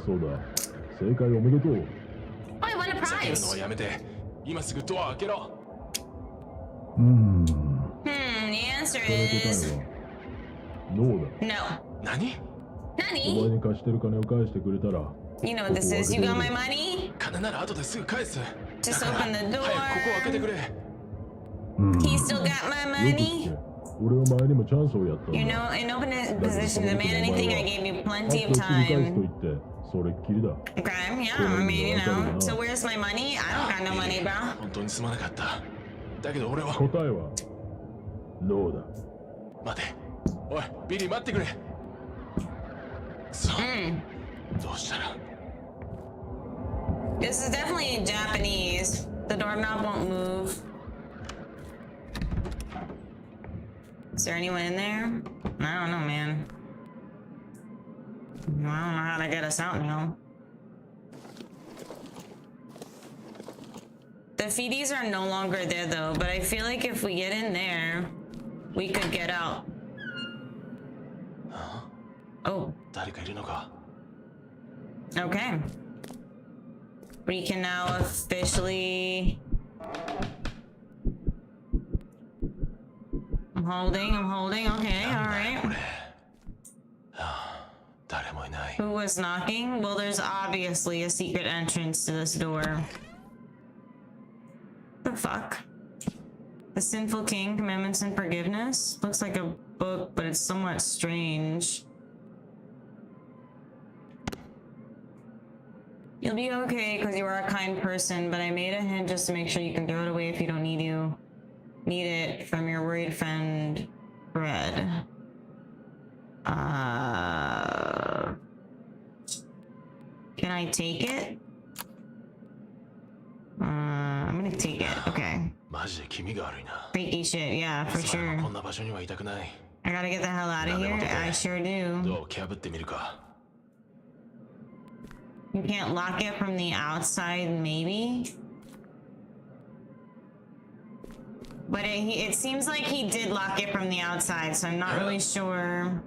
そうだ。正解おめでとう。 Oh, I won a 避けるのは prize. やめて。今すぐドアを開けろ。The answer その答 is えはノーだ。 no. 何？お前 Nani? に貸してる金を返してくれたら、 You know what this is. You got my money? 金なら後ですぐ返す。 Just だから open the 早くここを開けて door. くれ。 He still got my よく聞 money? け。俺は前にもチャンスをやったんだ。 You know, in open だけど position to demand anything, I gave you あと plenty す of ぐ返すと time. 言って、それっきりだ。 Okay, yeah, I mean, you know. So where's my money? I don't got no money, bro. 本当にすまなかった。だけど俺は。答えはノーだ。待て。おい、ビリー待ってくれ。くそ。どうしたら。 This is definitely Japanese. The doorknob won't move. Is there anyone in there? I don't know, man. I don't know how to get us out now. The feeties are no longer there though, but I feel like if we get in there, we could get out. Oh, 誰かいるのか。 okay. We can now officially... I'm holding, okay, alright. これ。はあ、誰もいない。 Who was knocking? Well, there's obviously a secret entrance to this door. The fuck? The Sinful King, Commandments and Forgiveness? Looks like a book, but it's somewhat strange. You'll be okay because you are a kind person, but I made a hint just to make sure you can throw it away if you don't need it from your worried friend, Fred. Can I take it? I'm gonna take it. Okay. マジで気味が悪いな。 Freaky shit, yeah, for それは sure. こんな場所にはいたくない。 I gotta get the hell out of here. I sure do. ドアを蹴破ってみるか。 You can't lock it from the outside, maybe? But it seems like he did lock it from the outside, so I'm not really sure.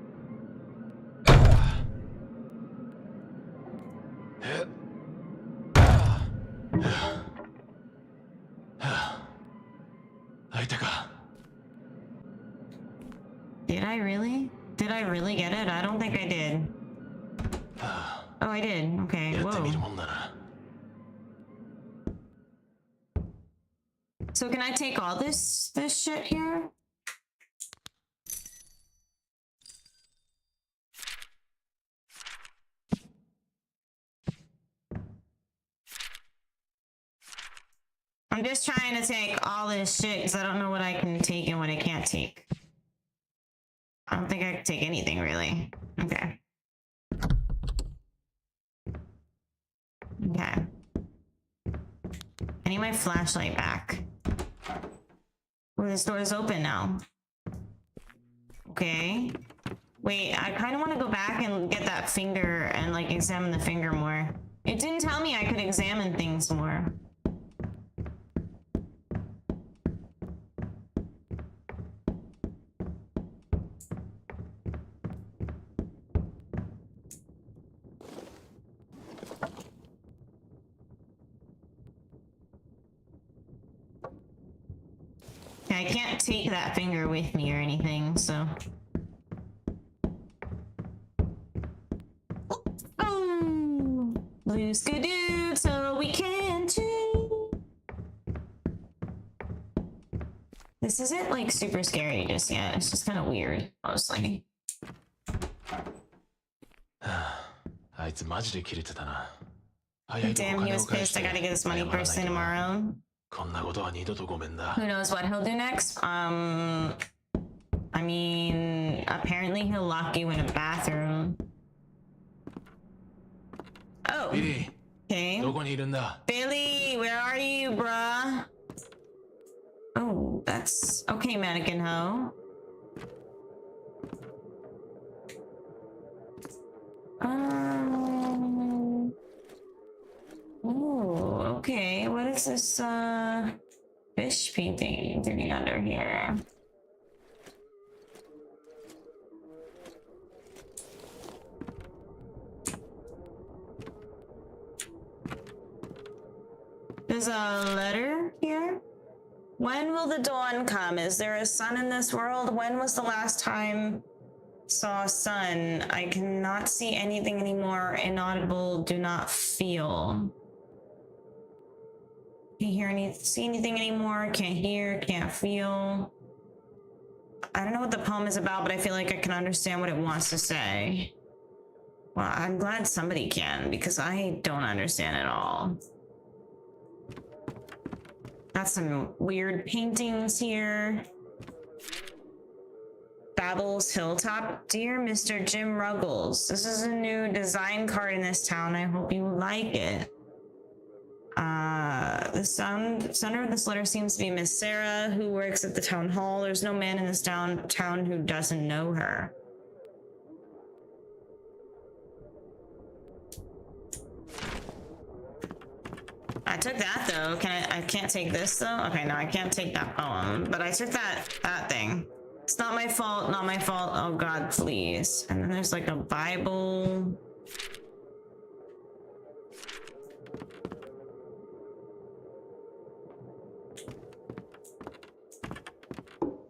Did I really? Did I really get it? I don't think I did. Oh, I did. Okay. Whoa. So can I take all this shit here? I'm just trying to take all this shit because I don't know what I can take and what I can't take. I don't think I can take anything really. Okay. Okay. I need my flashlight back. Oh, this door is open now. Okay. Wait, I kind of want to go back and get that finger and like examine the finger more. It didn't tell me I could examine things more. I can't take that finger with me or anything, so. Oh, blue skidoo, so we can too. This isn't like super scary just yet. It's just kind of weird, mostly. あいつマジでキレてたな。 Damn, he was pissed. I gotta get this money first thing tomorrow. こんなことは二度とごめんだ。 Who knows what he'll do next? I mean, apparently he'll lock you in a bathroom. Oh. Billy, Okay. どこにいるんだ? Billy, where are you, bruh? Oh, that's okay, mannequin hoe. Oh, okay. What is this fish painting doing under here? There's a letter here. When will the dawn come? Is there a sun in this world? When was the last time saw sun? I cannot see anything anymore. Inaudible, do not feel. Can't hear see anything anymore. Can't hear, can't feel. I don't know what the poem is about, but I feel like I can understand what it wants to say. Well, I'm glad somebody can, because I don't understand at all. Got some weird paintings here. Babel's Hilltop. Dear Mr. Jim Ruggles, this is a new design card in this town. I hope you like it. The sender of this letter seems to be Miss Sarah, who works at the town hall. There's no man in this town who doesn't know her. I took that though. I can't take this though? Okay, no, I can't take that poem. But I took that thing. It's not my fault, not my fault. Oh God, please. And then there's like a Bible.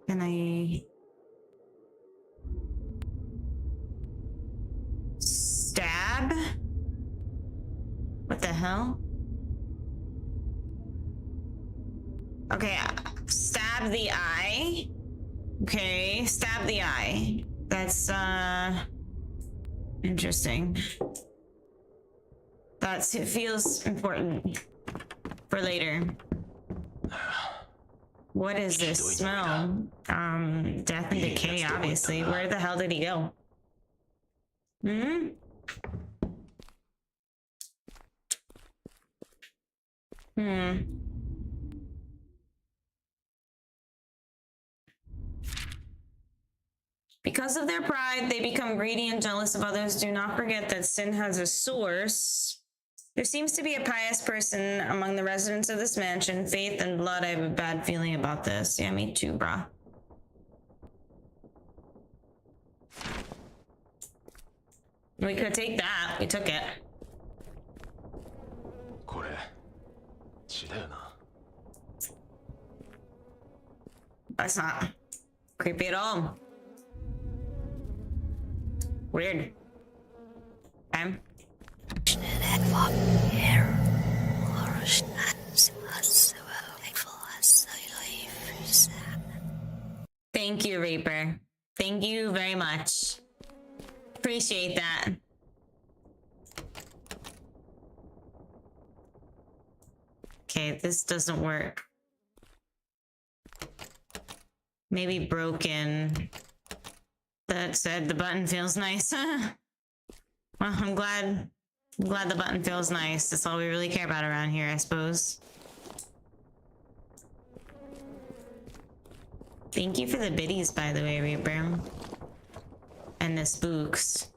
Can I stab? What the hell? Okay, stab the eye. Okay, stab the eye. That's interesting. it feels important for later. What is this smell? Death and decay, obviously. Where the hell did he go? Hmm? Hmm. Because of their pride, they become greedy and jealous of others. Do not forget that sin has a source. There seems to be a pious person among the residents of this mansion. Faith and blood, I have a bad feeling about this. Yeah, me too, brah. We could take that. We took it. これ血だよな。 That's not creepy at all. Weird. Okay. Thank you, Reaper. Thank you very much. Appreciate that. Okay, this doesn't work. Maybe broken. That said, the button feels nice. Well, I'm glad the button feels nice. That's all we really care about around here, I suppose. Thank you for the biddies, by the way, Reaper. And the spooks.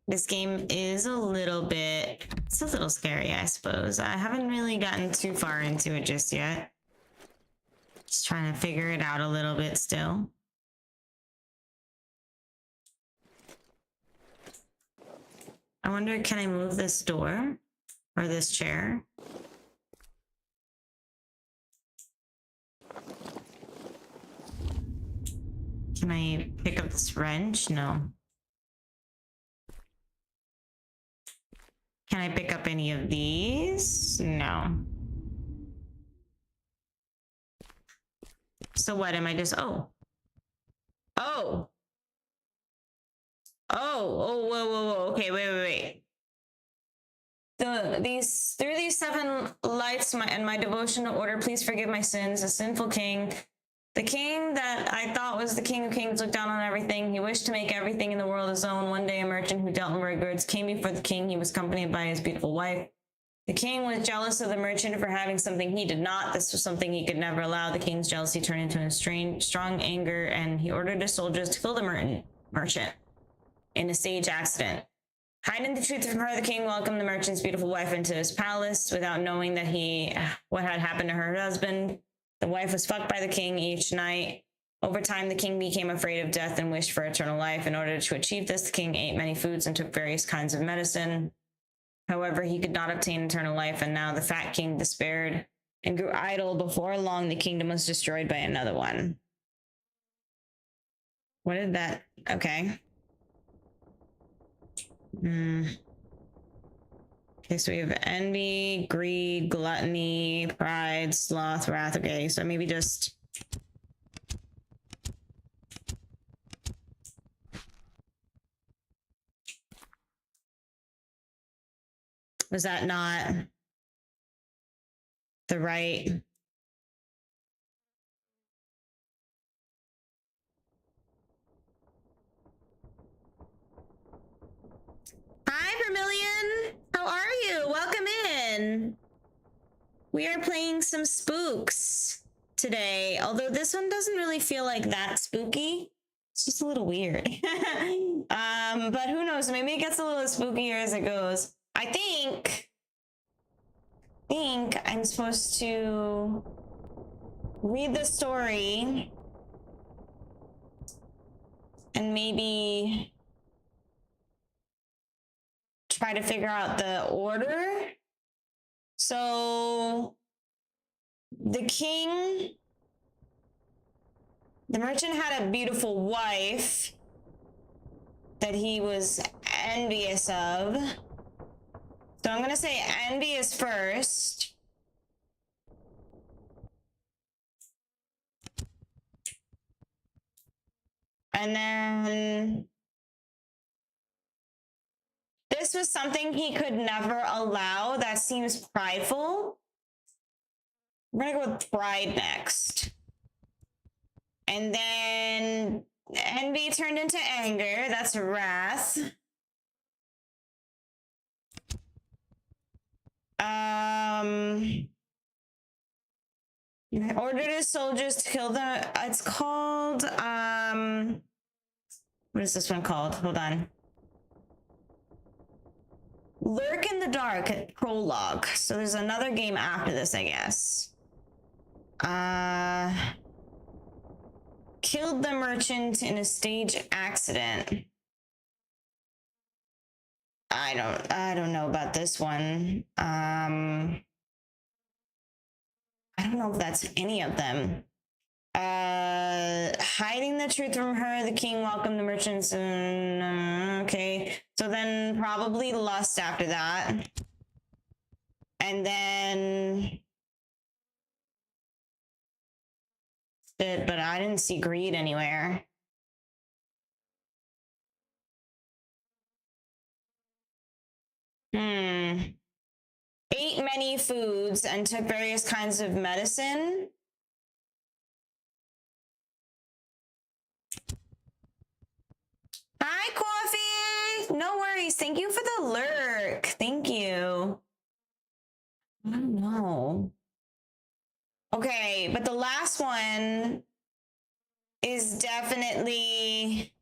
This game is a little bit... It's a little scary, I suppose. I haven't really gotten too far into it just yet. Just trying to figure it out a little bit still. I wonder, can I move this door? Or this chair? Can I pick up this wrench? No. Can I pick up any of these? No. So what am I just... Oh. Oh. Oh, whoa, whoa, whoa. Okay, wait. Through these 7 lights and my devotional order, please forgive my sins. A sinful king. The king that I thought was the king of kings looked down on everything. He wished to make everything in the world his own. One day, a merchant who dealt in rare goods came before the king. He was accompanied by his beautiful wife. The king was jealous of the merchant for having something he did not. This was something he could never allow. The king's jealousy turned into a strong anger, and he ordered his soldiers to kill the merchant in a stage accident. Hiding the truth from her, the king welcomed the merchant's beautiful wife into his palace without knowing that what had happened to her husband. The wife was fucked by the king each night. Over time, the king became afraid of death and wished for eternal life. In order to achieve this, the king ate many foods and took various kinds of medicine. However, he could not obtain eternal life, and now the fat king despaired and grew idle. Before long, the kingdom was destroyed by another one. What did that... Okay. Okay, so we have envy, greed, gluttony, pride, sloth, wrath. Okay, so maybe just... Was that not the right... Hi, Vermilion! How are you? Welcome in! We are playing some spooks today, although this one doesn't really feel like that spooky. It's just a little weird. But who knows? Maybe it gets a little spookier as it goes. I think I'm supposed to read the story and maybe try to figure out the order. So the merchant had a beautiful wife that he was envious of. So I'm gonna say envy is first. And then this this was something he could never allow, that seems prideful. We're gonna go with pride next. And then envy turned into anger. That's wrath. Ordered his soldiers to kill the. It's called. What is this one called? Hold on. Lurk in the Dark prologue. So there's another game after this, I guess. Killed the merchant in a stage accident. I don't know about this one. I don't know if that's any of them. Hiding the truth from her, the king welcomed the merchants. Okay, so then probably lust after that. And then... Shit, but I didn't see greed anywhere. Ate many foods and took various kinds of medicine. Hi, Coffee! No worries. Thank you for the lurk. Thank you. I don't know. Okay, but the last one is definitely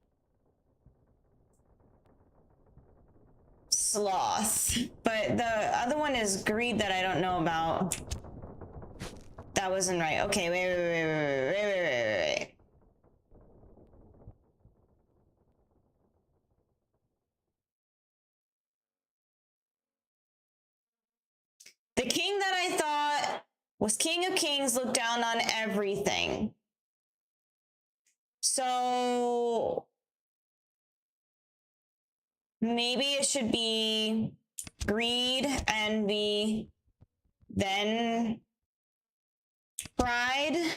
sloth. But the other one is greed that I don't know about. That wasn't right. Okay, wait. The king that I thought was king of kings looked down on everything. So maybe it should be greed, envy, then pride.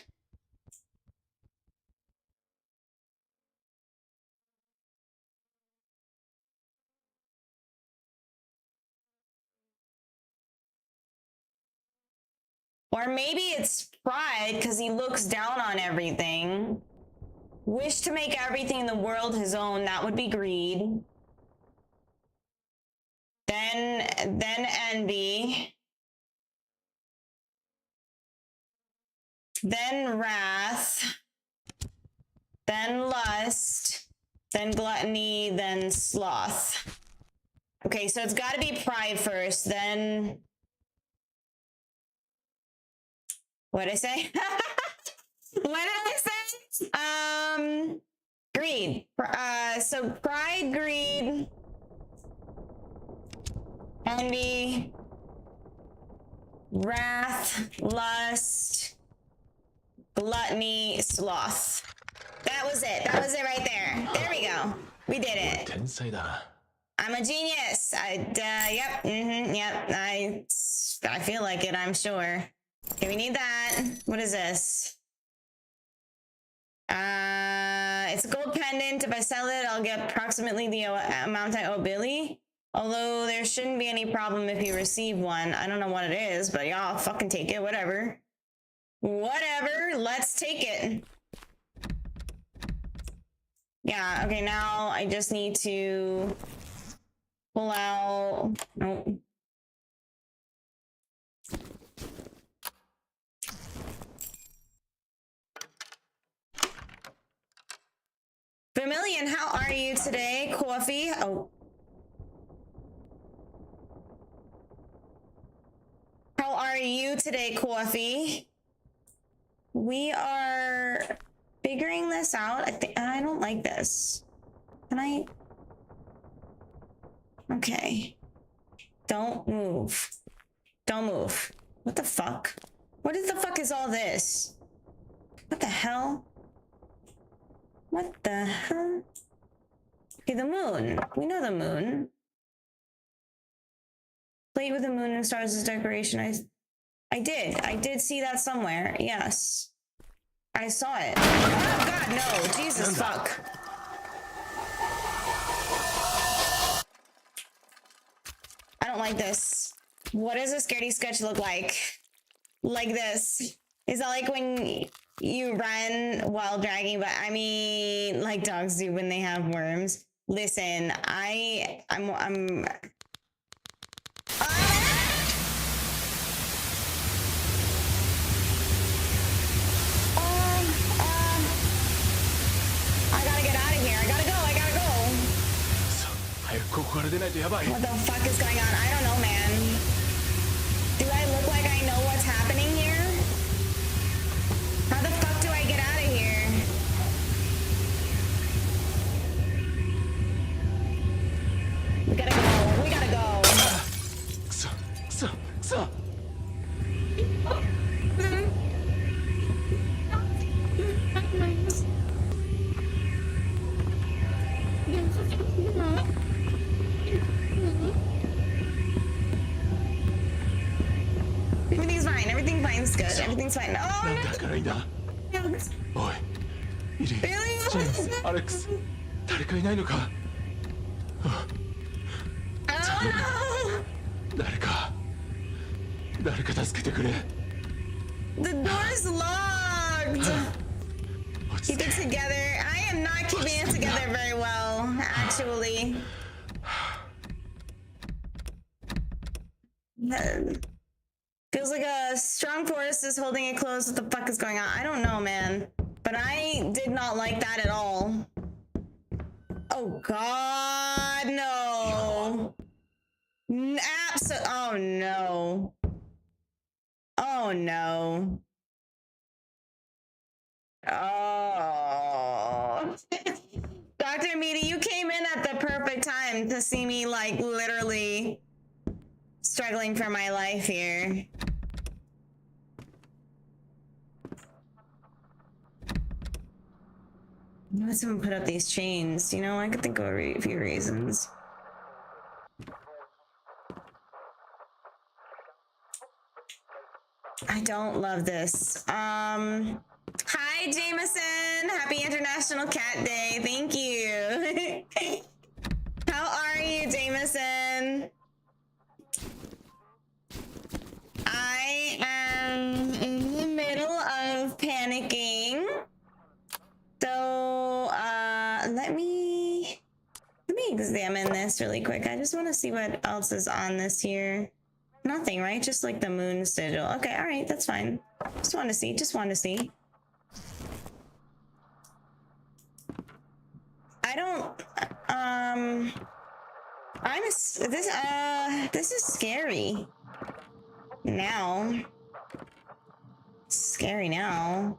Or maybe it's pride because he looks down on everything. Wish to make everything in the world his own. That would be greed. Then envy. Then wrath. Then lust. Then gluttony. Then sloth. Okay, so it's got to be pride first. Then... What did I say? What did I say? Greed. So pride, greed, envy, wrath, lust, gluttony, sloth. That was it. That was it right there. There we go. We did it. 天才だな。 I'm a genius. Yep. Yep. I feel like it, I'm sure. Okay, we need that. What is this? It's a gold pendant. If I sell it, I'll get approximately the amount I owe Billy. Although there shouldn't be any problem if you receive one. I don't know what it is, but yeah, I'll fucking take it. Whatever. Whatever. Let's take it. Yeah, okay, now I just need to pull out... Nope. Vermilion, how are you today? Coffee? Oh. How are you today, Coffee? We are figuring this out. I don't like this. Can I? Okay. Don't move. Don't move. What the fuck? What the fuck is all this? What the hell? What the hell? Okay, the moon. We know the moon. Plate with the moon and stars as decoration. I did see that somewhere. Yes. I saw it. Oh god, no. Jesus fuck. don't like this. What does a Scaredy Scootch look like? Like this. Is that like when you run while dragging? But I mean, like dogs do when they have worms. Listen, I'm I gotta get out of here. I gotta go. 早くここから出ないとやばい。 What the fuck is going on? I don't know, man. Do I look like I know what's happening here? How the fuck do I get out of here? We gotta go. We gotta go. くそくそくそ。 Everything's fine. Everything's fine. It's good. Everything's fine. なん Oh, だからいいんだ。おい、イリー、ジェームス、アレックス、誰かいないのか。誰か助けてくれ。 the door's locked. 落ち Keep 着 it け。 together. I am not keeping it together very well, actually. Feels like a strong force is holding it close. What the fuck is going on? I don't know, man. But I did not like that at all. Oh God, no. Oh no. Oh no. Oh. Dr. Meaty, you came in at the perfect time to see me, like, literally struggling for my life here. Why would someone put up these chains? You know, I could think of a few reasons. I don't love this. Hi, Jameson. Happy International Cat Day. Thank you. How are you, Jameson? I am in the middle of panicking. So, let me examine this really quick. I just want to see what else is on this here. Nothing, right? Just like the moon sigil. Okay, all right, that's fine. Just want to see. I don't. This is scary. Now. Scary now.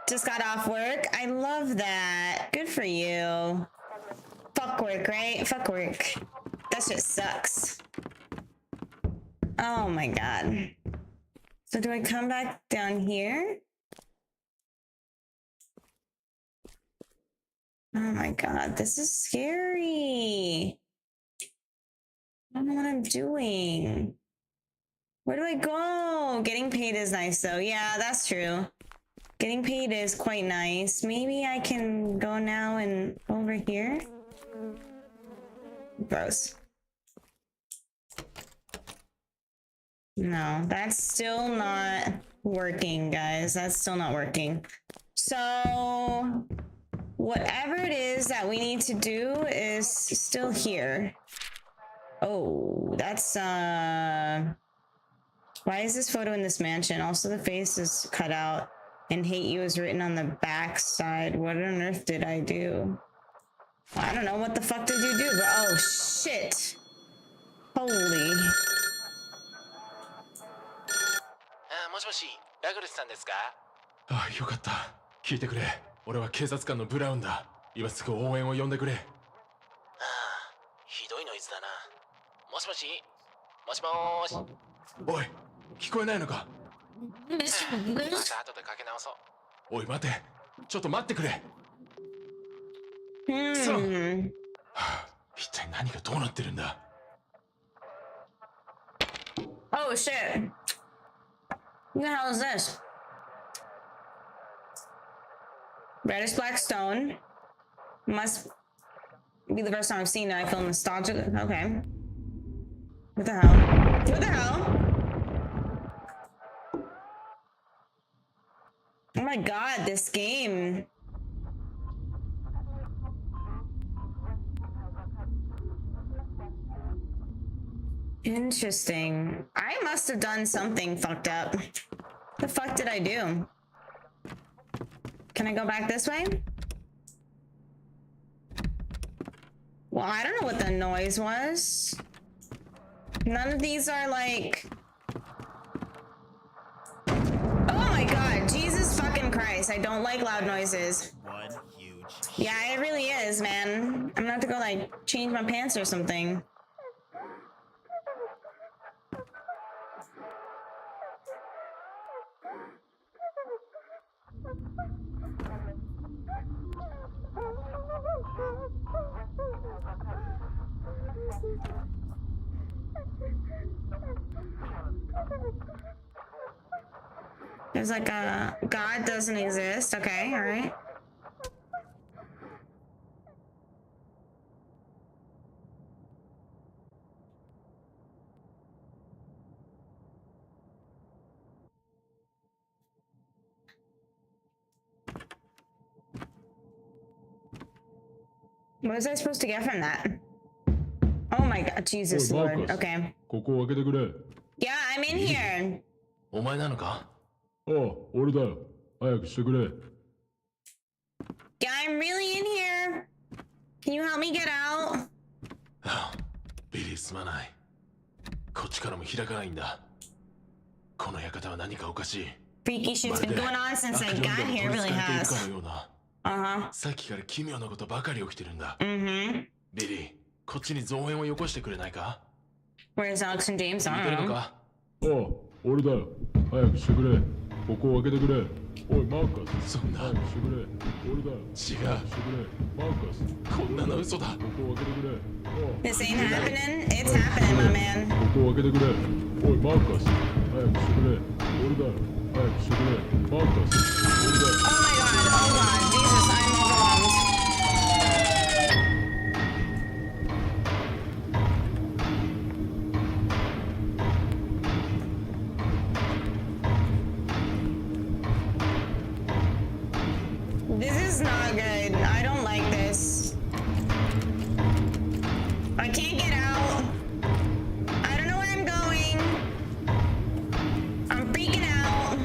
Just got off work. I love that. Good for you. Fuck work, right? Fuck work. That shit sucks. Oh my god. So do I come back down here? Oh my god, this is scary. I don't know what I'm doing. Where do I go? Getting paid is nice though. Yeah, that's true. Getting paid is quite nice. Maybe I can go now and over here. Gross. No, that's still not working, guys. That's still not working. So whatever it is that we need to do is still here. Oh, that's why is this photo in this mansion? Also, the face is cut out and hate you is written on the back side. What on earth did I do? I don't know. What the fuck did you do? But oh shit. Holy. もしもし、ラグルスさんですか？ああ、よかった。聞いてくれ。俺は警察官のブラウンだ。今すぐ応援を呼んでくれ。ああ、ひどいノイズだな。もしもし、もしもーし。おい、聞こえないのか？また後でかけ直そう。おい、待て。ちょっと待ってくれ。そう。一体何がどうなってるんだ？ Oh shit. What the hell is this? Reddish black stone. Must be the first time I've seen it. I feel nostalgic. Okay. What the hell? What the hell? Oh my god, this game. Interesting. I must have done something fucked up. The fuck did I do? Can I go back this way? Well, I don't know what the noise was. None of these are like... Oh my god, Jesus fucking Christ. I don't like loud noises. One huge. Yeah, it really is, man. I'm gonna have to go like change my pants or something. There's like a God doesn't exist. Okay, all right. What was I supposed to get from that? Oh my god, Jesus Lord. Okay. ここを開けてくれ。 Yeah, I'm in here. お前なのか？ああ、俺だよ。早くしてくれ。 Yeah, I'm really in here. Can you help me get out? ビリーすまない。こっちからも開かないんだ。この館は何かおかしい。 Freaky shit's been going on since I got here. It really has. Uh-huh. さっきから奇妙なことばかり起きてるんだ。Mm-hmm. ビリー、こっちに増援をよこしてくれないか？ Where's Alex and James? 聞いて I る don't の know. か？ああ、俺だよ。早くしてくれ。ここを開けてくれ。おい、マーカス。そんな。早くしてくれ。俺だよ。違う。してくれ。マーカス。こんなの嘘だ。ここを開けてくれ。 This ain't happening. It's happening, my man. ここを開けてくれ。おい、マーカス。早くしてくれ。俺だよ。早くしてくれ。マーカス。俺だよ。 Oh my god. Oh god. Jesus, I'm overwhelmed. This is not good. I don't like this. I can't get out. I don't know where I'm going. I'm freaking out.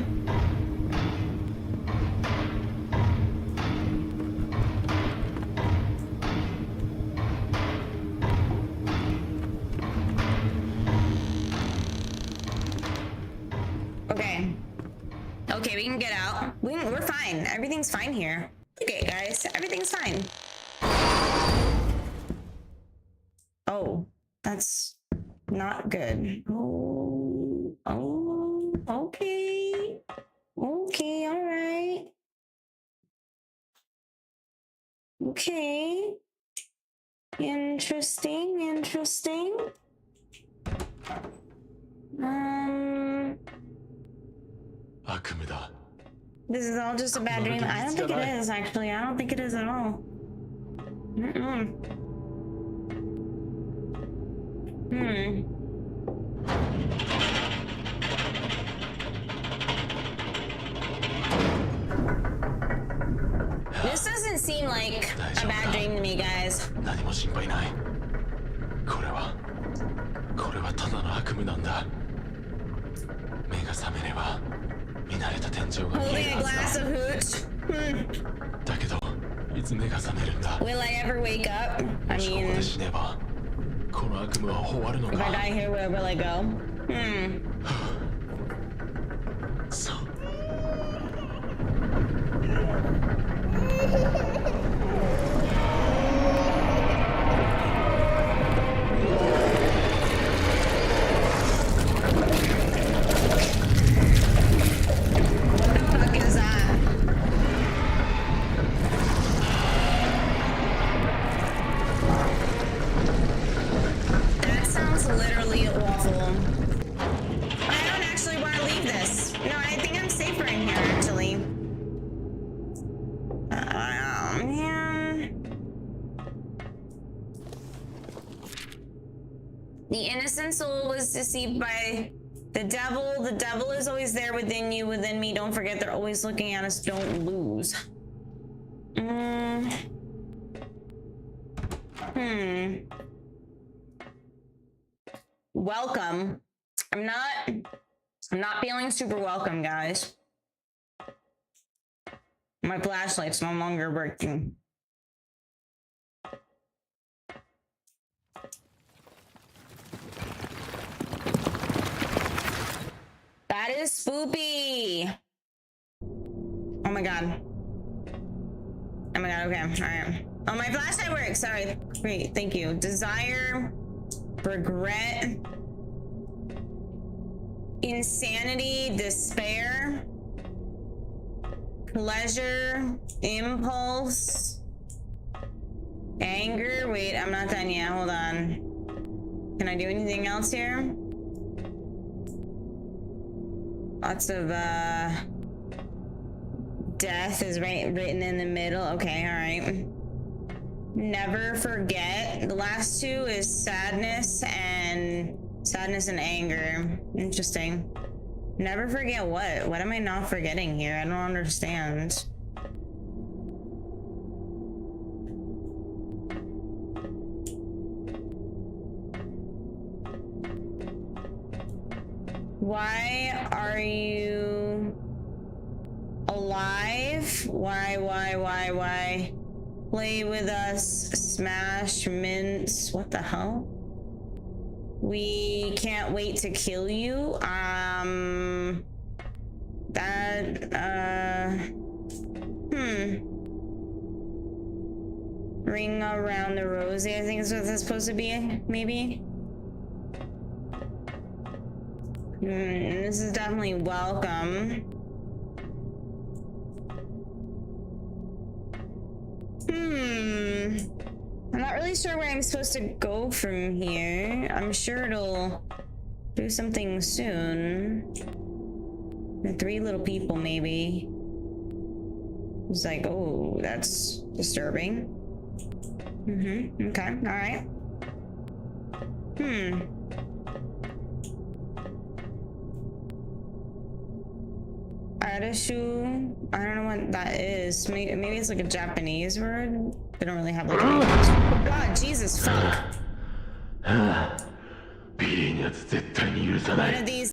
Okay. Okay, we can get out. We're fine. Everything's fine here. Okay, guys. Everything's fine. Oh, that's not good. Oh, okay. Okay, all right. Okay. Interesting. This is all just a bad dream. I don't think it is, actually. I don't think it is at all. This doesn't seem like a bad dream to me, guys. 何も心配ない。これはただの悪夢なんだ。目が覚めれば見慣れた天井が見え Holding る a は glass ず of だ。 hooch. だけどいつ目が覚めるんだ。 Will I ever wake up? I もしここ mean, で死ねばこの悪夢は終わるの if I か。 die here, where will I go? そう。 What the fuck is that? That sounds literally awful. I The innocent soul was deceived by the devil. The devil is always there within you, within me. Don't forget, they're always looking at us. Don't lose. Welcome. I'm not feeling super welcome, guys. My flashlight's no longer working. That is spoopy. Oh my god. Oh my god, okay, alright. Oh, my flashlight works, sorry. Great, thank you. Desire, regret, insanity, despair, pleasure, impulse, anger. Wait, I'm not done yet, hold on. Can I do anything else here? Lots of death is written in the middle. Okay, all right. Never forget. The last two is sadness and anger. Interesting. Never forget what? What am I not forgetting here? I don't understand. Why are you alive? Why? Play with us, smash, mince. What the hell? We can't wait to kill you. Ring around the rosy, I think is what that's supposed to be, maybe. This is definitely welcome. I'm not really sure where I'm supposed to go from here. I'm sure it'll do something soon. The three little people, maybe. It's like, oh, that's disturbing. Okay, alright. Adashu, I don't know what that is. Maybe it's like a Japanese word. They don't really have like oh god, Jesus, fuck. One of these